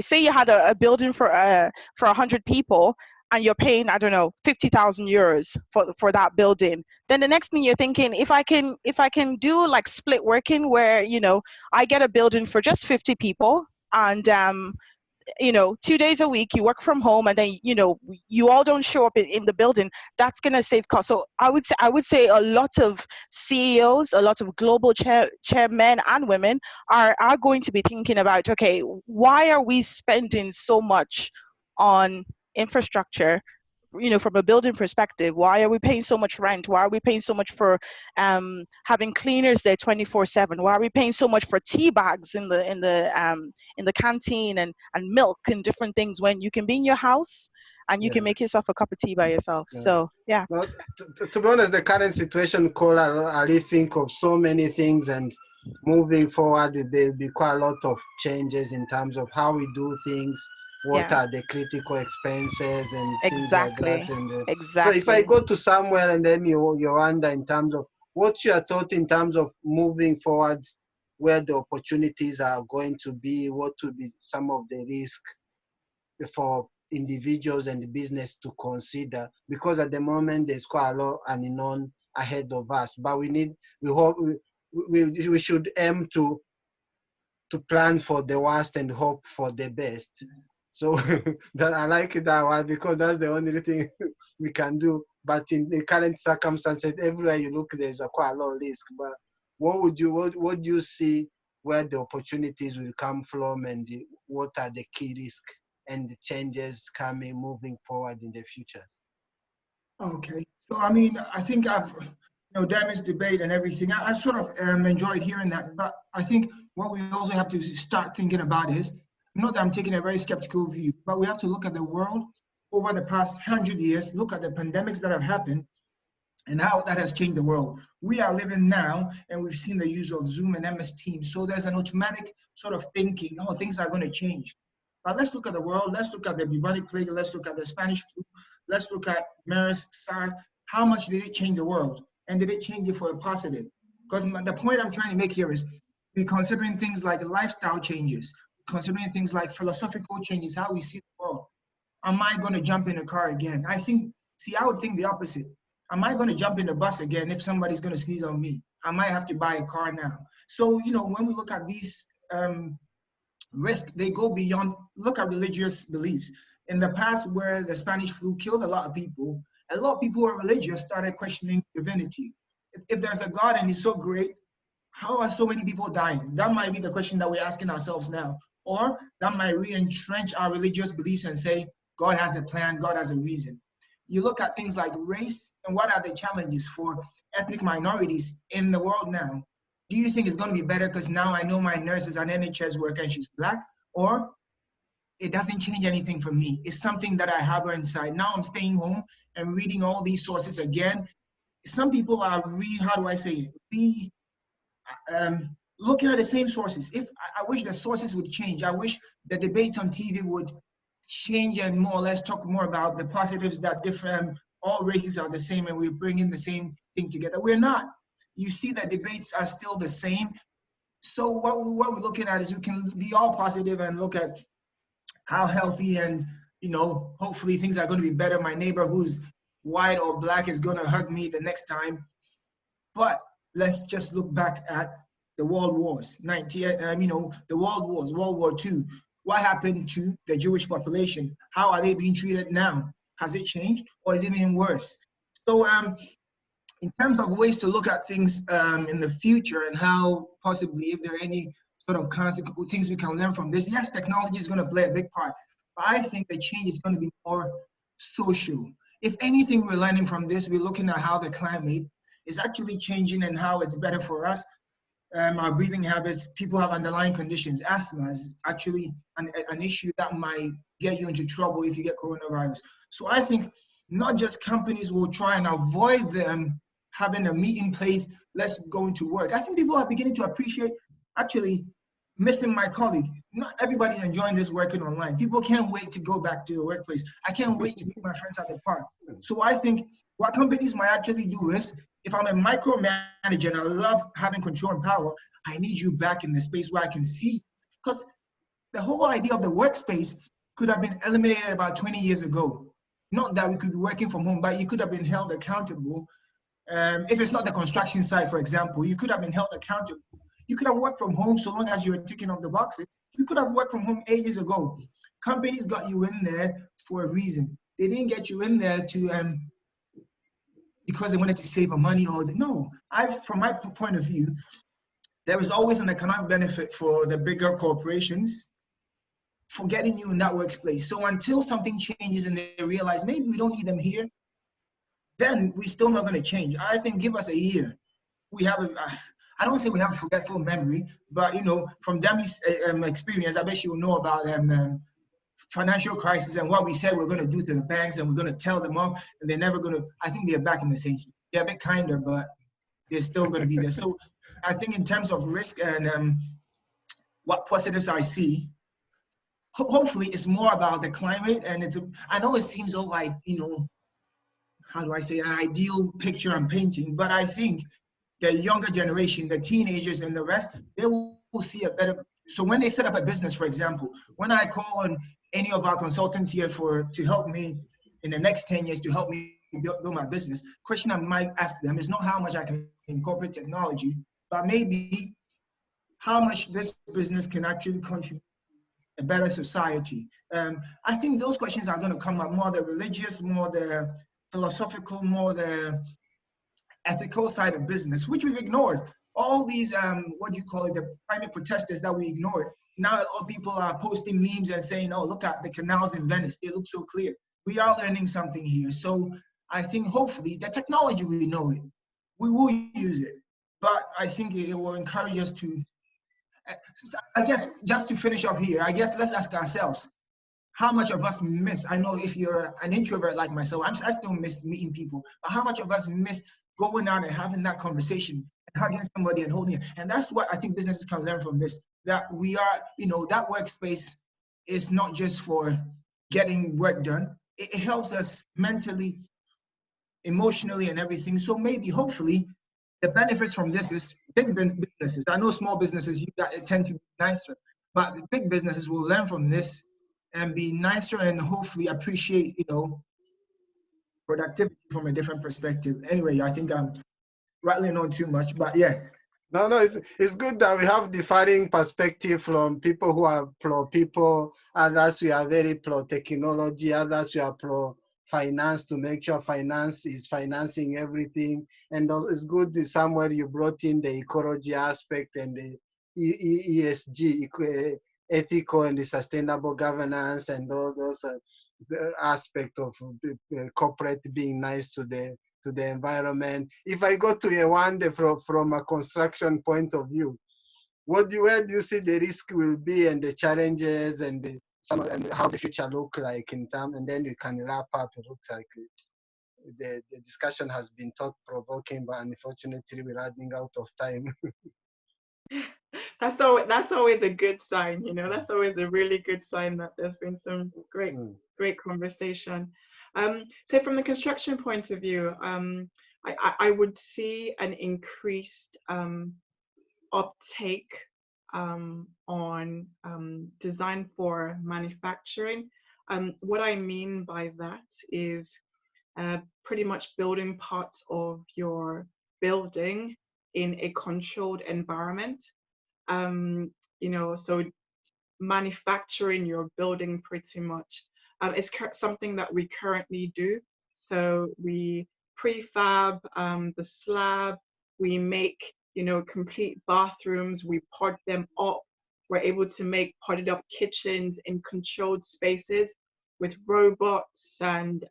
say you had a building for 100 people, and you're paying, I don't know, 50,000 euros for that building. Then the next thing you're thinking, if I can do like split working, where, you know, I get a building for just 50 people, and 2 days a week you work from home, and then, you know, you all don't show up in the building, that's going to save costs. So I would say a lot of CEOs, a lot of global chairmen and women are going to be thinking about, okay, why are we spending so much on infrastructure, you know, from a building perspective? Why are we paying so much rent? Why are we paying so much for having cleaners there 24/7? Why are we paying so much for tea bags in the canteen, and milk and different things, when you can be in your house and you can make yourself a cup of tea by yourself? So yeah. Well, to be honest, the current situation call a rethink of so many things, and moving forward, there'll be quite a lot of changes in terms of how we do things. What are the critical expenses and things like that? And so if I go to somewhere and then you wonder in terms of what's your thought in terms of moving forward, where the opportunities are going to be, what will be some of the risk for individuals and the business to consider, because at the moment there's quite a lot unknown ahead of us, but we should aim to plan for the worst and hope for the best. So that I like that one, because that's the only thing we can do. But in the current circumstances, everywhere you look, there's quite a lot of risk. But what do you see where the opportunities will come from, and what are the key risks and the changes moving forward in the future? Okay, so I mean, I think Dami's debate and everything, I've sort of enjoyed hearing that, but I think what we also have to start thinking about is, not that I'm taking a very skeptical view, but we have to look at the world over the past 100 years, look at the pandemics that have happened and how that has changed the world. We are living now, and we've seen the use of Zoom and MS Teams, so there's an automatic sort of thinking, oh, things are going to change. But let's look at the world, let's look at the bubonic plague, let's look at the Spanish flu, let's look at MERS, SARS. How much did it change the world? And did it change it for a positive? Because the point I'm trying to make here is, we're considering things like lifestyle changes, considering things like philosophical changes, how we see the world. Am I going to jump in a car again? I would think the opposite. Am I going to jump in the bus again if somebody's going to sneeze on me? I might have to buy a car now. So, when we look at these risks, they go beyond, look at religious beliefs. In the past, where the Spanish flu killed a lot of people who are religious started questioning divinity. If there's a God and he's so great, how are so many people dying? That might be the question that we're asking ourselves now. Or that might re-entrench our religious beliefs and say, God has a plan, God has a reason. You look at things like race, and what are the challenges for ethnic minorities in the world now? Do you think it's going to be better because now I know my nurse is an NHS worker and she's Black? Or it doesn't change anything for me? It's something that I harbor inside. Now I'm staying home and reading all these sources again. Some people are how do I say it? Looking at the same sources. If I wish the sources would change, I wish the debates on TV would change and more or less talk more about the positives that different, all races are the same and we're bringing the same thing together. We're not. You see that debates are still the same. So what we're looking at is we can be all positive and look at how healthy and, you know, hopefully things are going to be better. My neighbor who's white or Black is going to hug me the next time. But let's just look back at the world wars, the world wars, World War II. What happened to the Jewish population? How are they being treated now? Has it changed or is it even worse? So in terms of ways to look at things in the future and how possibly if there are any sort of consequences, things we can learn from this, yes, technology is going to play a big part, but I think the change is going to be more social. If anything we're learning from this, we're looking at how the climate is actually changing and how it's better for us. Our breathing habits, people have underlying conditions. Asthma is actually an issue that might get you into trouble if you get coronavirus. So I think not just companies will try and avoid them having a meeting place, let's go into work. I think people are beginning to appreciate actually missing my colleague. Not everybody's enjoying this working online. People can't wait to go back to the workplace. I can't wait to meet my friends at the park. So I think what companies might actually do is, if I'm a micromanager and I love having control and power, I need you back in the space where I can see. Because the whole idea of the workspace could have been eliminated about 20 years ago. Not that we could be working from home, but you could have been held accountable. If it's not the construction site, for example, you could have been held accountable. You could have worked from home so long as you were ticking off the boxes. You could have worked from home ages ago. Companies got you in there for a reason. They didn't get you in there to because they wanted to save money or no. From my point of view, there is always an economic benefit for the bigger corporations for getting you in that workplace. So until something changes and they realize maybe we don't need them here, then we're still not going to change. I think give us a year. We have I don't say we have a forgetful memory, but you know, from Dami's experience, I bet you will know about financial crisis and what we said we're going to do to the banks and we're going to tell them off and they're never going to. I think they're back in the same space. They're a bit kinder, but they're still going to be there. So I think in terms of risk and what positives I see, hopefully it's more about the climate. And I know it seems all like, you know, how do I say, an ideal picture I'm painting, but I think the younger generation, the teenagers and the rest, they will see a better. So when they set up a business, for example, when I call on any of our consultants here to help me in the next 10 years to help me build my business, question I might ask them is not how much I can incorporate technology, but maybe how much this business can actually contribute to a better society. I think those questions are going to come up, more the religious, more the philosophical, more the ethical side of business, which we've ignored. All these, the climate protesters that we ignored. Now a lot of people are posting memes and saying, oh, look at the canals in Venice. They look so clear. We are learning something here. So I think hopefully the technology, we know it. We will use it. But I think it will encourage us to, I guess, just to finish off here, I guess let's ask ourselves, how much of us miss, I know if you're an introvert like myself, I still miss meeting people, but how much of us miss going out and having that conversation and hugging somebody and holding it? And that's what I think businesses can learn from this, that we are, you know, that workspace is not just for getting work done. It helps us mentally, emotionally and everything. So maybe, hopefully, the benefits from this is big businesses. I know small businesses, you guys tend to be nicer, but big businesses will learn from this and be nicer and hopefully appreciate, you know, productivity from a different perspective. Anyway, I think I'm rattling on too much, but yeah. No, it's good that we have differing perspective from people who are pro people, others we are very pro technology, others we are pro finance to make sure finance is financing everything. And also it's good that somewhere you brought in the ecology aspect and the ESG, ethical and the sustainable governance, and all those aspects of corporate being nice to the environment. If I go to Rwanda from a construction point of view, where do you see the risk will be and the challenges and and how the future look like in terms, and then you can wrap up. It looks like the discussion has been thought-provoking, but unfortunately we're running out of time. That's always a good sign, you know. That's always a really good sign that there's been some great conversation. So from the construction point of view, I would see an increased uptake on design for manufacturing. What I mean by that is pretty much building parts of your building in a controlled environment. You know, so manufacturing your building pretty much is something that we currently do. So we prefab the slab, we make, you know, complete bathrooms, we pod them up. We're able to make podded up kitchens in controlled spaces with robots and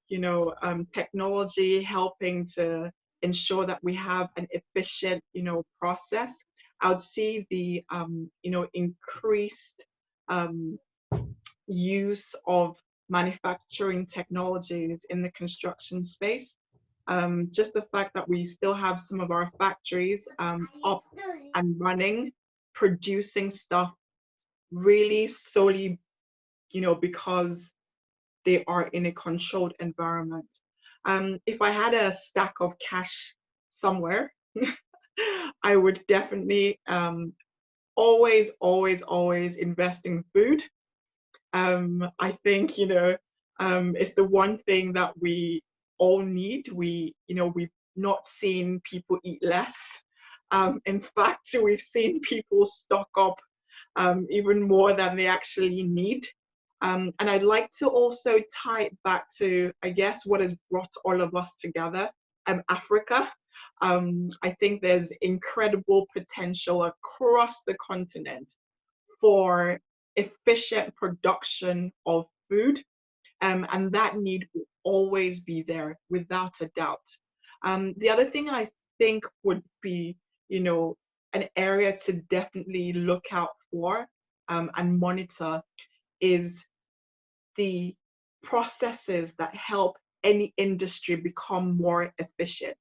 you know, technology helping to ensure that we have an efficient, you know, process. I would see the you know, increased use of manufacturing technologies in the construction space. Just the fact that we still have some of our factories up and running, producing stuff really solely, you know, because they are in a controlled environment. If I had a stack of cash somewhere, I would definitely always invest in food. I think, you know, it's the one thing that we all need. You know, we've not seen people eat less. In fact, we've seen people stock up even more than they actually need. And I'd like to also tie it back to, I guess, what has brought all of us together, Africa. I think there's incredible potential across the continent for efficient production of food, and that need will always be there without a doubt. The other thing I think would be, you know, an area to definitely look out for and monitor is the processes that help any industry become more efficient,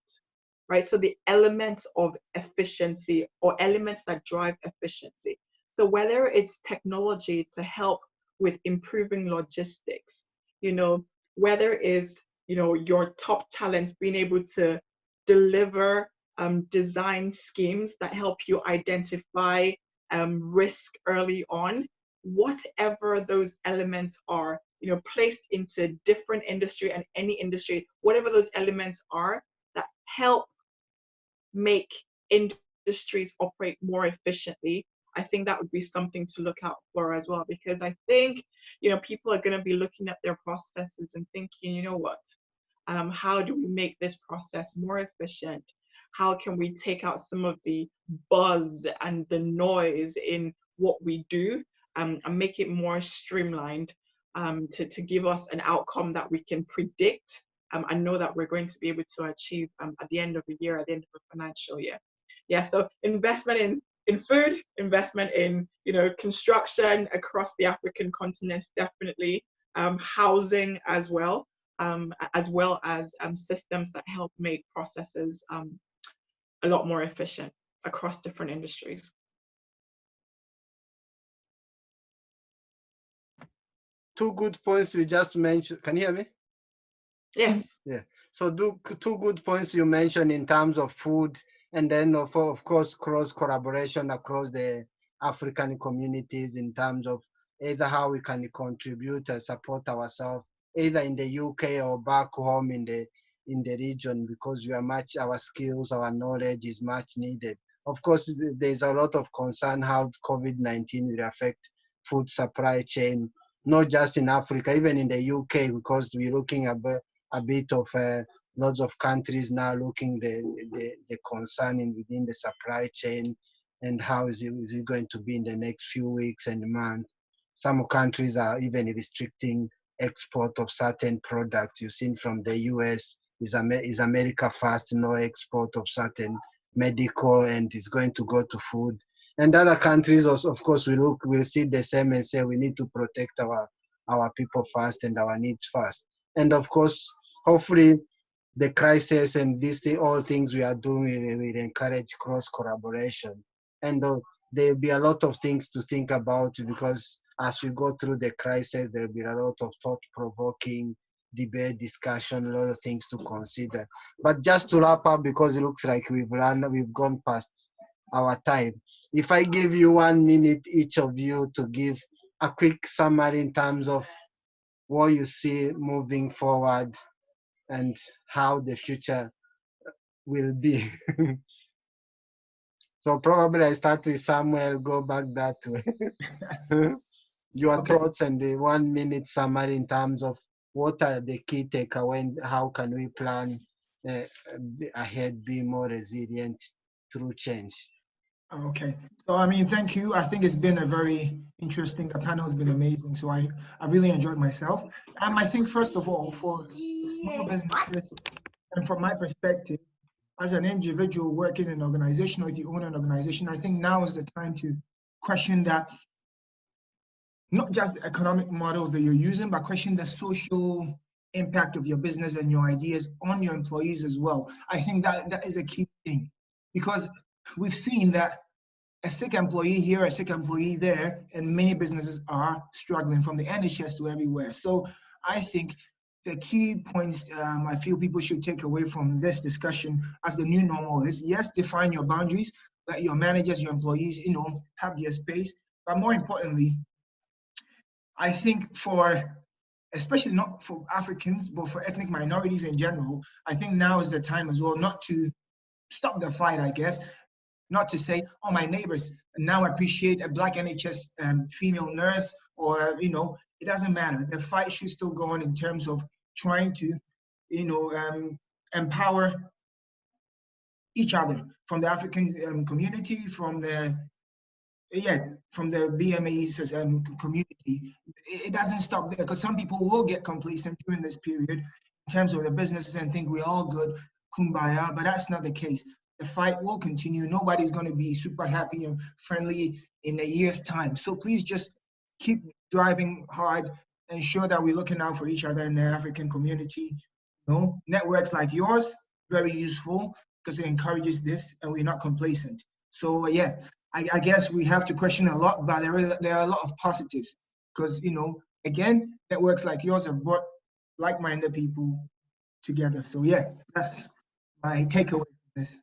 right? So the elements of efficiency or elements that drive efficiency. So whether it's technology to help with improving logistics, you know, whether it's, you know, your top talents being able to deliver design schemes that help you identify risk early on, whatever those elements are, you know, placed into different industry and any industry, whatever those elements are that help make industries operate more efficiently, I think that would be something to look out for as well. Because I think, you know, people are going to be looking at their processes and thinking, you know what, how do we make this process more efficient? How can we take out some of the buzz and the noise in what we do and make it more streamlined to give us an outcome that we can predict and know that we're going to be able to achieve at the end of the year, at the end of the financial year. Yeah, so investment in food, investment in, you know, construction across the African continent, definitely, housing as well as systems that help make processes a lot more efficient across different industries. Two good points you just mentioned. Can you hear me? Yes. Yeah. So two good points you mentioned in terms of food, and then of course cross collaboration across the African communities in terms of either how we can contribute and support ourselves, either in the UK or back home in the region, because our skills, our knowledge is much needed. Of course, there's a lot of concern how COVID-19 will affect food supply chain not just in Africa, even in the UK, because we're looking at a bit of lots of countries now looking the concerning within the supply chain and how is it going to be in the next few weeks and months. Some countries are even restricting export of certain products. You've seen from the US, is America first, no export of certain medical, and it's going to go to food. And other countries also, of course, we'll see the same and say we need to protect our people first and our needs first. And of course, hopefully the crisis and all things we are doing will encourage cross collaboration. And there'll be a lot of things to think about, because as we go through the crisis, there'll be a lot of thought-provoking debate, discussion, a lot of things to consider. But just to wrap up, because it looks like we've gone past our time. If I give you 1 minute, each of you, to give a quick summary in terms of what you see moving forward and how the future will be. So probably I start with Samuel, go back that way. Your thoughts and the 1 minute summary in terms of what are the key takeaways, how can we plan ahead, be more resilient through change. Okay, so I mean, thank you. I think it's been a very interesting, the panel has been amazing. So I really enjoyed myself. I think first of all, for small businesses, and from my perspective, as an individual working in an organization, or if you own an organization, I think now is the time to question that, not just the economic models that you're using, but question the social impact of your business and your ideas on your employees as well. I think that is a key thing, because we've seen that a sick employee here, a sick employee there, and many businesses are struggling from the NHS to everywhere. So I think the key points I feel people should take away from this discussion as the new normal is, yes, define your boundaries, let your managers, your employees, have their space. But more importantly, I think especially not for Africans, but for ethnic minorities in general, I think now is the time as well not to stop the fight, I guess. Not to say, oh, my neighbors now appreciate a Black NHS female nurse, or, it doesn't matter. The fight should still go on in terms of trying to, empower each other, from the African community, from the BAME community. It doesn't stop there, because some people will get complacent during this period in terms of the businesses and think we're all good, kumbaya, but that's not the case. The fight will continue. Nobody's going to be super happy and friendly in a year's time. So please just keep driving hard, ensure that we're looking out for each other in the African community. Networks like yours, very useful, because it encourages this, and we're not complacent. So yeah, I guess we have to question a lot, but there are a lot of positives, because, again, networks like yours have brought like-minded people together. So yeah, that's my takeaway from this.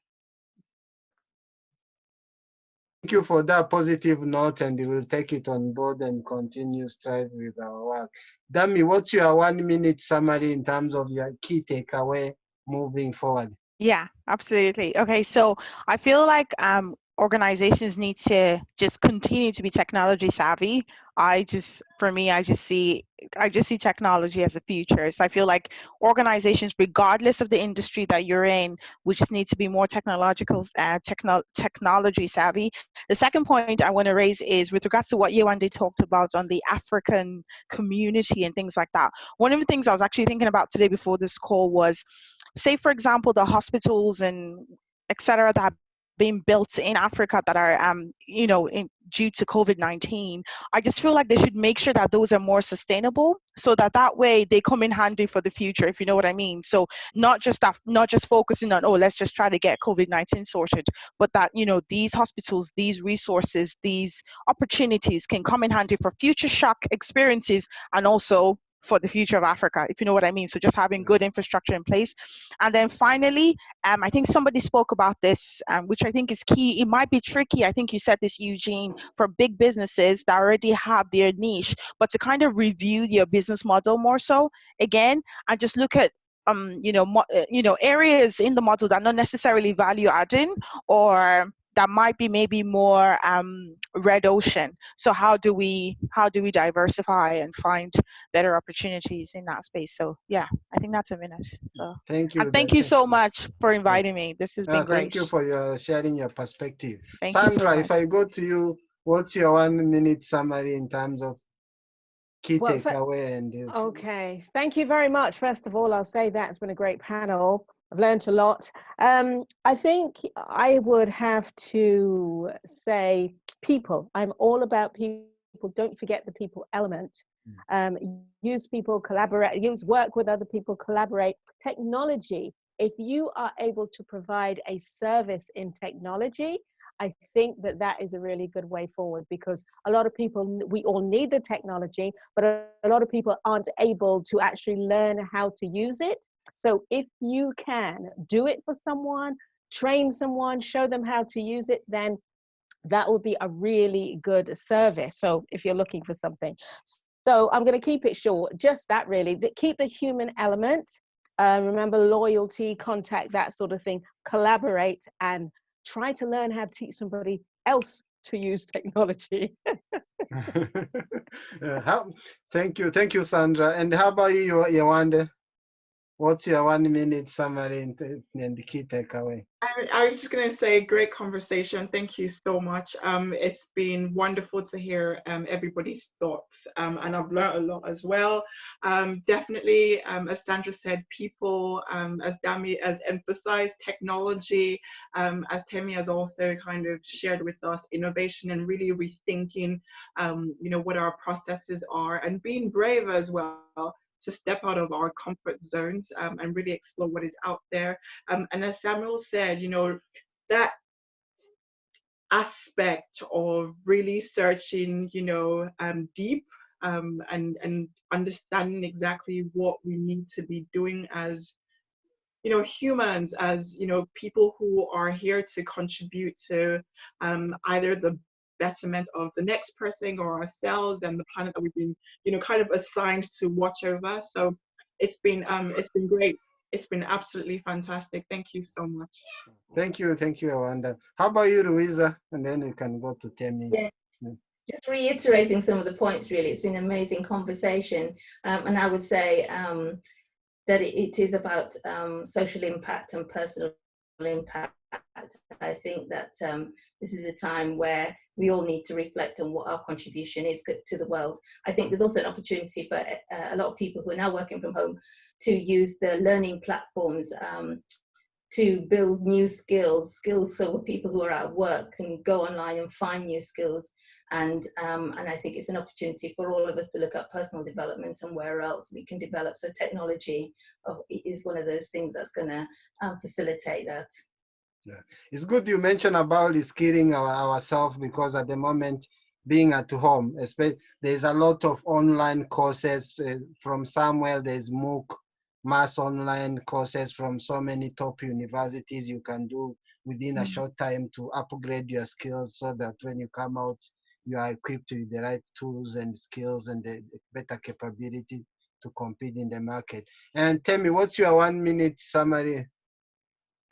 Thank you for that positive note, and we will take it on board and continue strive with our work. Dami, what's your 1 minute summary in terms of your key takeaway moving forward? Yeah, absolutely. Okay, so I feel like organizations need to just continue to be technology savvy. I just see technology as the future. So I feel like organizations, regardless of the industry that you're in, we just need to be more technology savvy. The second point I want to raise is with regards to what Yewande talked about on the African community and things like that. One of the things I was actually thinking about today before this call was, say, for example, the hospitals and etc. that have been built in Africa that are, due to COVID-19, I just feel like they should make sure that those are more sustainable, so that way they come in handy for the future, if you know what I mean. So not just focusing on, oh, let's just try to get COVID-19 sorted, but that, these hospitals, these resources, these opportunities can come in handy for future shock experiences, and also for the future of Africa, if you know what I mean. So just having good infrastructure in place. And then finally, I think somebody spoke about this, which I think is key. It might be tricky, I think you said this, Eugene, for big businesses that already have their niche, but to kind of review your business model more so again, and just look at areas in the model that are not necessarily value adding, or that might be maybe more red ocean. So how do we diversify and find better opportunities in that space? So yeah, I think that's a minute. So Thank you. and thank you so much for inviting me. This has been great. Thank you for your sharing your perspective. Thank you so Sandra, much. if I go to you, what's your 1 minute summary in terms of key takeaway? Okay, thank you very much. First of all, I'll say that's been a great panel. I've learned a lot. I think I would have to say people. I'm all about people. Don't forget the people element. Use people, collaborate, work with other people, collaborate. Technology, if you are able to provide a service in technology, I think that that is a really good way forward, because a lot of people, we all need the technology, but a lot of people aren't able to actually learn how to use it. So if you can do it for someone, train someone, show them how to use it, then that would be a really good service. So if you're looking for something. So I'm going to keep it short, just that really, keep the human element. Remember loyalty, contact, that sort of thing, collaborate, and try to learn how to teach somebody else to use technology. Thank you, Sandra. And how about you, Yewande? What's your 1 minute summary and the key takeaway? I was just going to say, great conversation. Thank you so much. It's been wonderful to hear everybody's thoughts, and I've learned a lot as well. Definitely, as Sandra said, people, as Dami has emphasized, technology, as Temi has also kind of shared with us, innovation and really rethinking, what our processes are, and being brave as well to step out of our comfort zones and really explore what is out there. And as Samuel said, that aspect of really searching, deep and understanding exactly what we need to be doing as, humans, as, people who are here to contribute to either the betterment of the next person or ourselves and the planet that we've been, kind of assigned to watch over. So it's been great. It's been absolutely fantastic. Thank you so much. Thank you, Yewande. How about you, Louisa? And then you can go to Temi. Yeah. Just reiterating some of the points, really. It's been an amazing conversation. And I would say that it is about social impact and personal impact. I think that this is a time where we all need to reflect on what our contribution is to the world. I think there's also an opportunity for a lot of people who are now working from home to use the learning platforms to build new skills so people who are at work can go online and find new skills. And I think it's an opportunity for all of us to look at personal development and where else we can develop. So technology is one of those things that's going to facilitate that. Yeah, it's good you mentioned about reskilling ourselves, because at the moment, being at home, there's a lot of online courses from somewhere. There's MOOC, mass online courses from so many top universities you can do within a short time to upgrade your skills, so that when you come out, you are equipped with the right tools and skills and the better capability to compete in the market. And tell me, what's your 1 minute summary?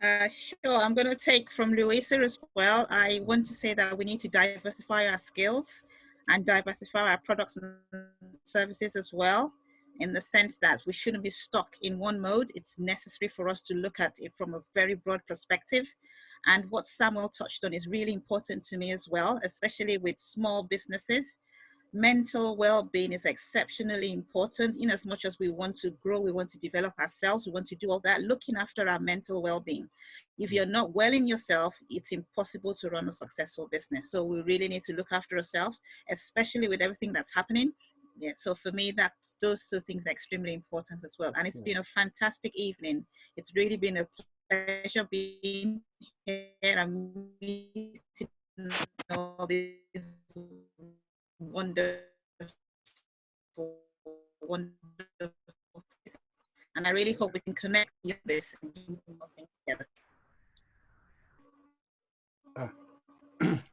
Sure, I'm going to take from Louisa as well. I want to say that we need to diversify our skills and diversify our products and services as well, in the sense that we shouldn't be stuck in one mode. It's necessary for us to look at it from a very broad perspective. And what Samuel touched on is really important to me as well, especially with small businesses. Mental well-being is exceptionally important. In as much as we want to grow, we want to develop ourselves, we want to do all that, looking after our mental well-being. If you're not well in yourself, it's impossible to run a successful business. So we really need to look after ourselves, especially with everything that's happening. Yeah, so for me, those two things are extremely important as well. And it's been a fantastic evening. It's really been a pleasure being here and meeting all these wonderful, and I really hope we can connect with this and do more things together.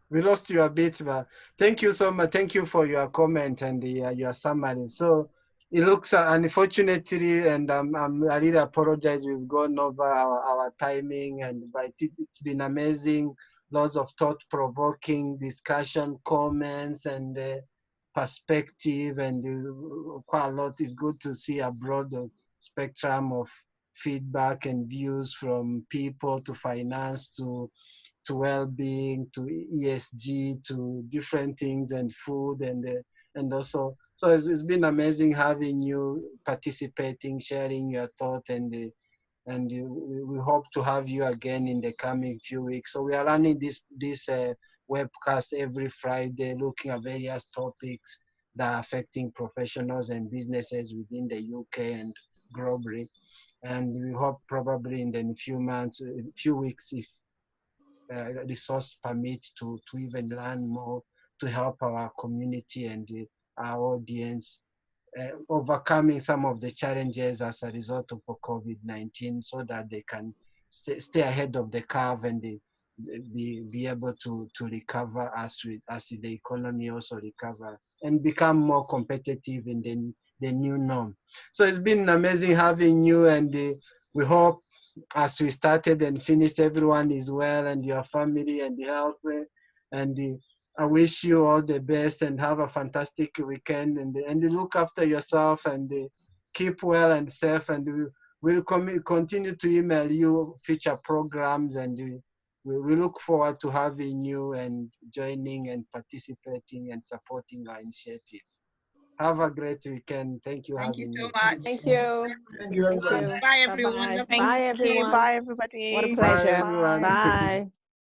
We lost you a bit, but thank you so much. Thank you for your comment and your summary. So it looks unfortunately, and I really apologize. We've gone over our timing, but it's been amazing lots of thought-provoking discussion, comments, and perspective, and quite a lot. It's good to see a broad spectrum of feedback and views from people to finance to well-being to ESG to different things and food and also so it's been amazing having you participating, sharing your thought and we hope to have you again in the coming few weeks. So we are running this webcast every Friday, looking at various topics that are affecting professionals and businesses within the UK and globally. And we hope probably in the few months, few weeks, if resource permit, to even learn more to help our community and our audience overcoming some of the challenges as a result of COVID-19 so that they can stay ahead of the curve and be able to recover as the economy also recover and become more competitive in the new norm. So it's been amazing having you, and we hope as we started and finished, everyone is well and your family and healthy. And I wish you all the best and have a fantastic weekend and look after yourself and keep well and safe. And we'll continue to email you future programs, and we look forward to having you and joining and participating and supporting our initiative. Have a great weekend. Thank you. Thank you so me. much. Thank you. Thank you very much. Bye, everyone. Bye, everyone. Bye, everybody. What a Bye, pleasure. everyone. Bye.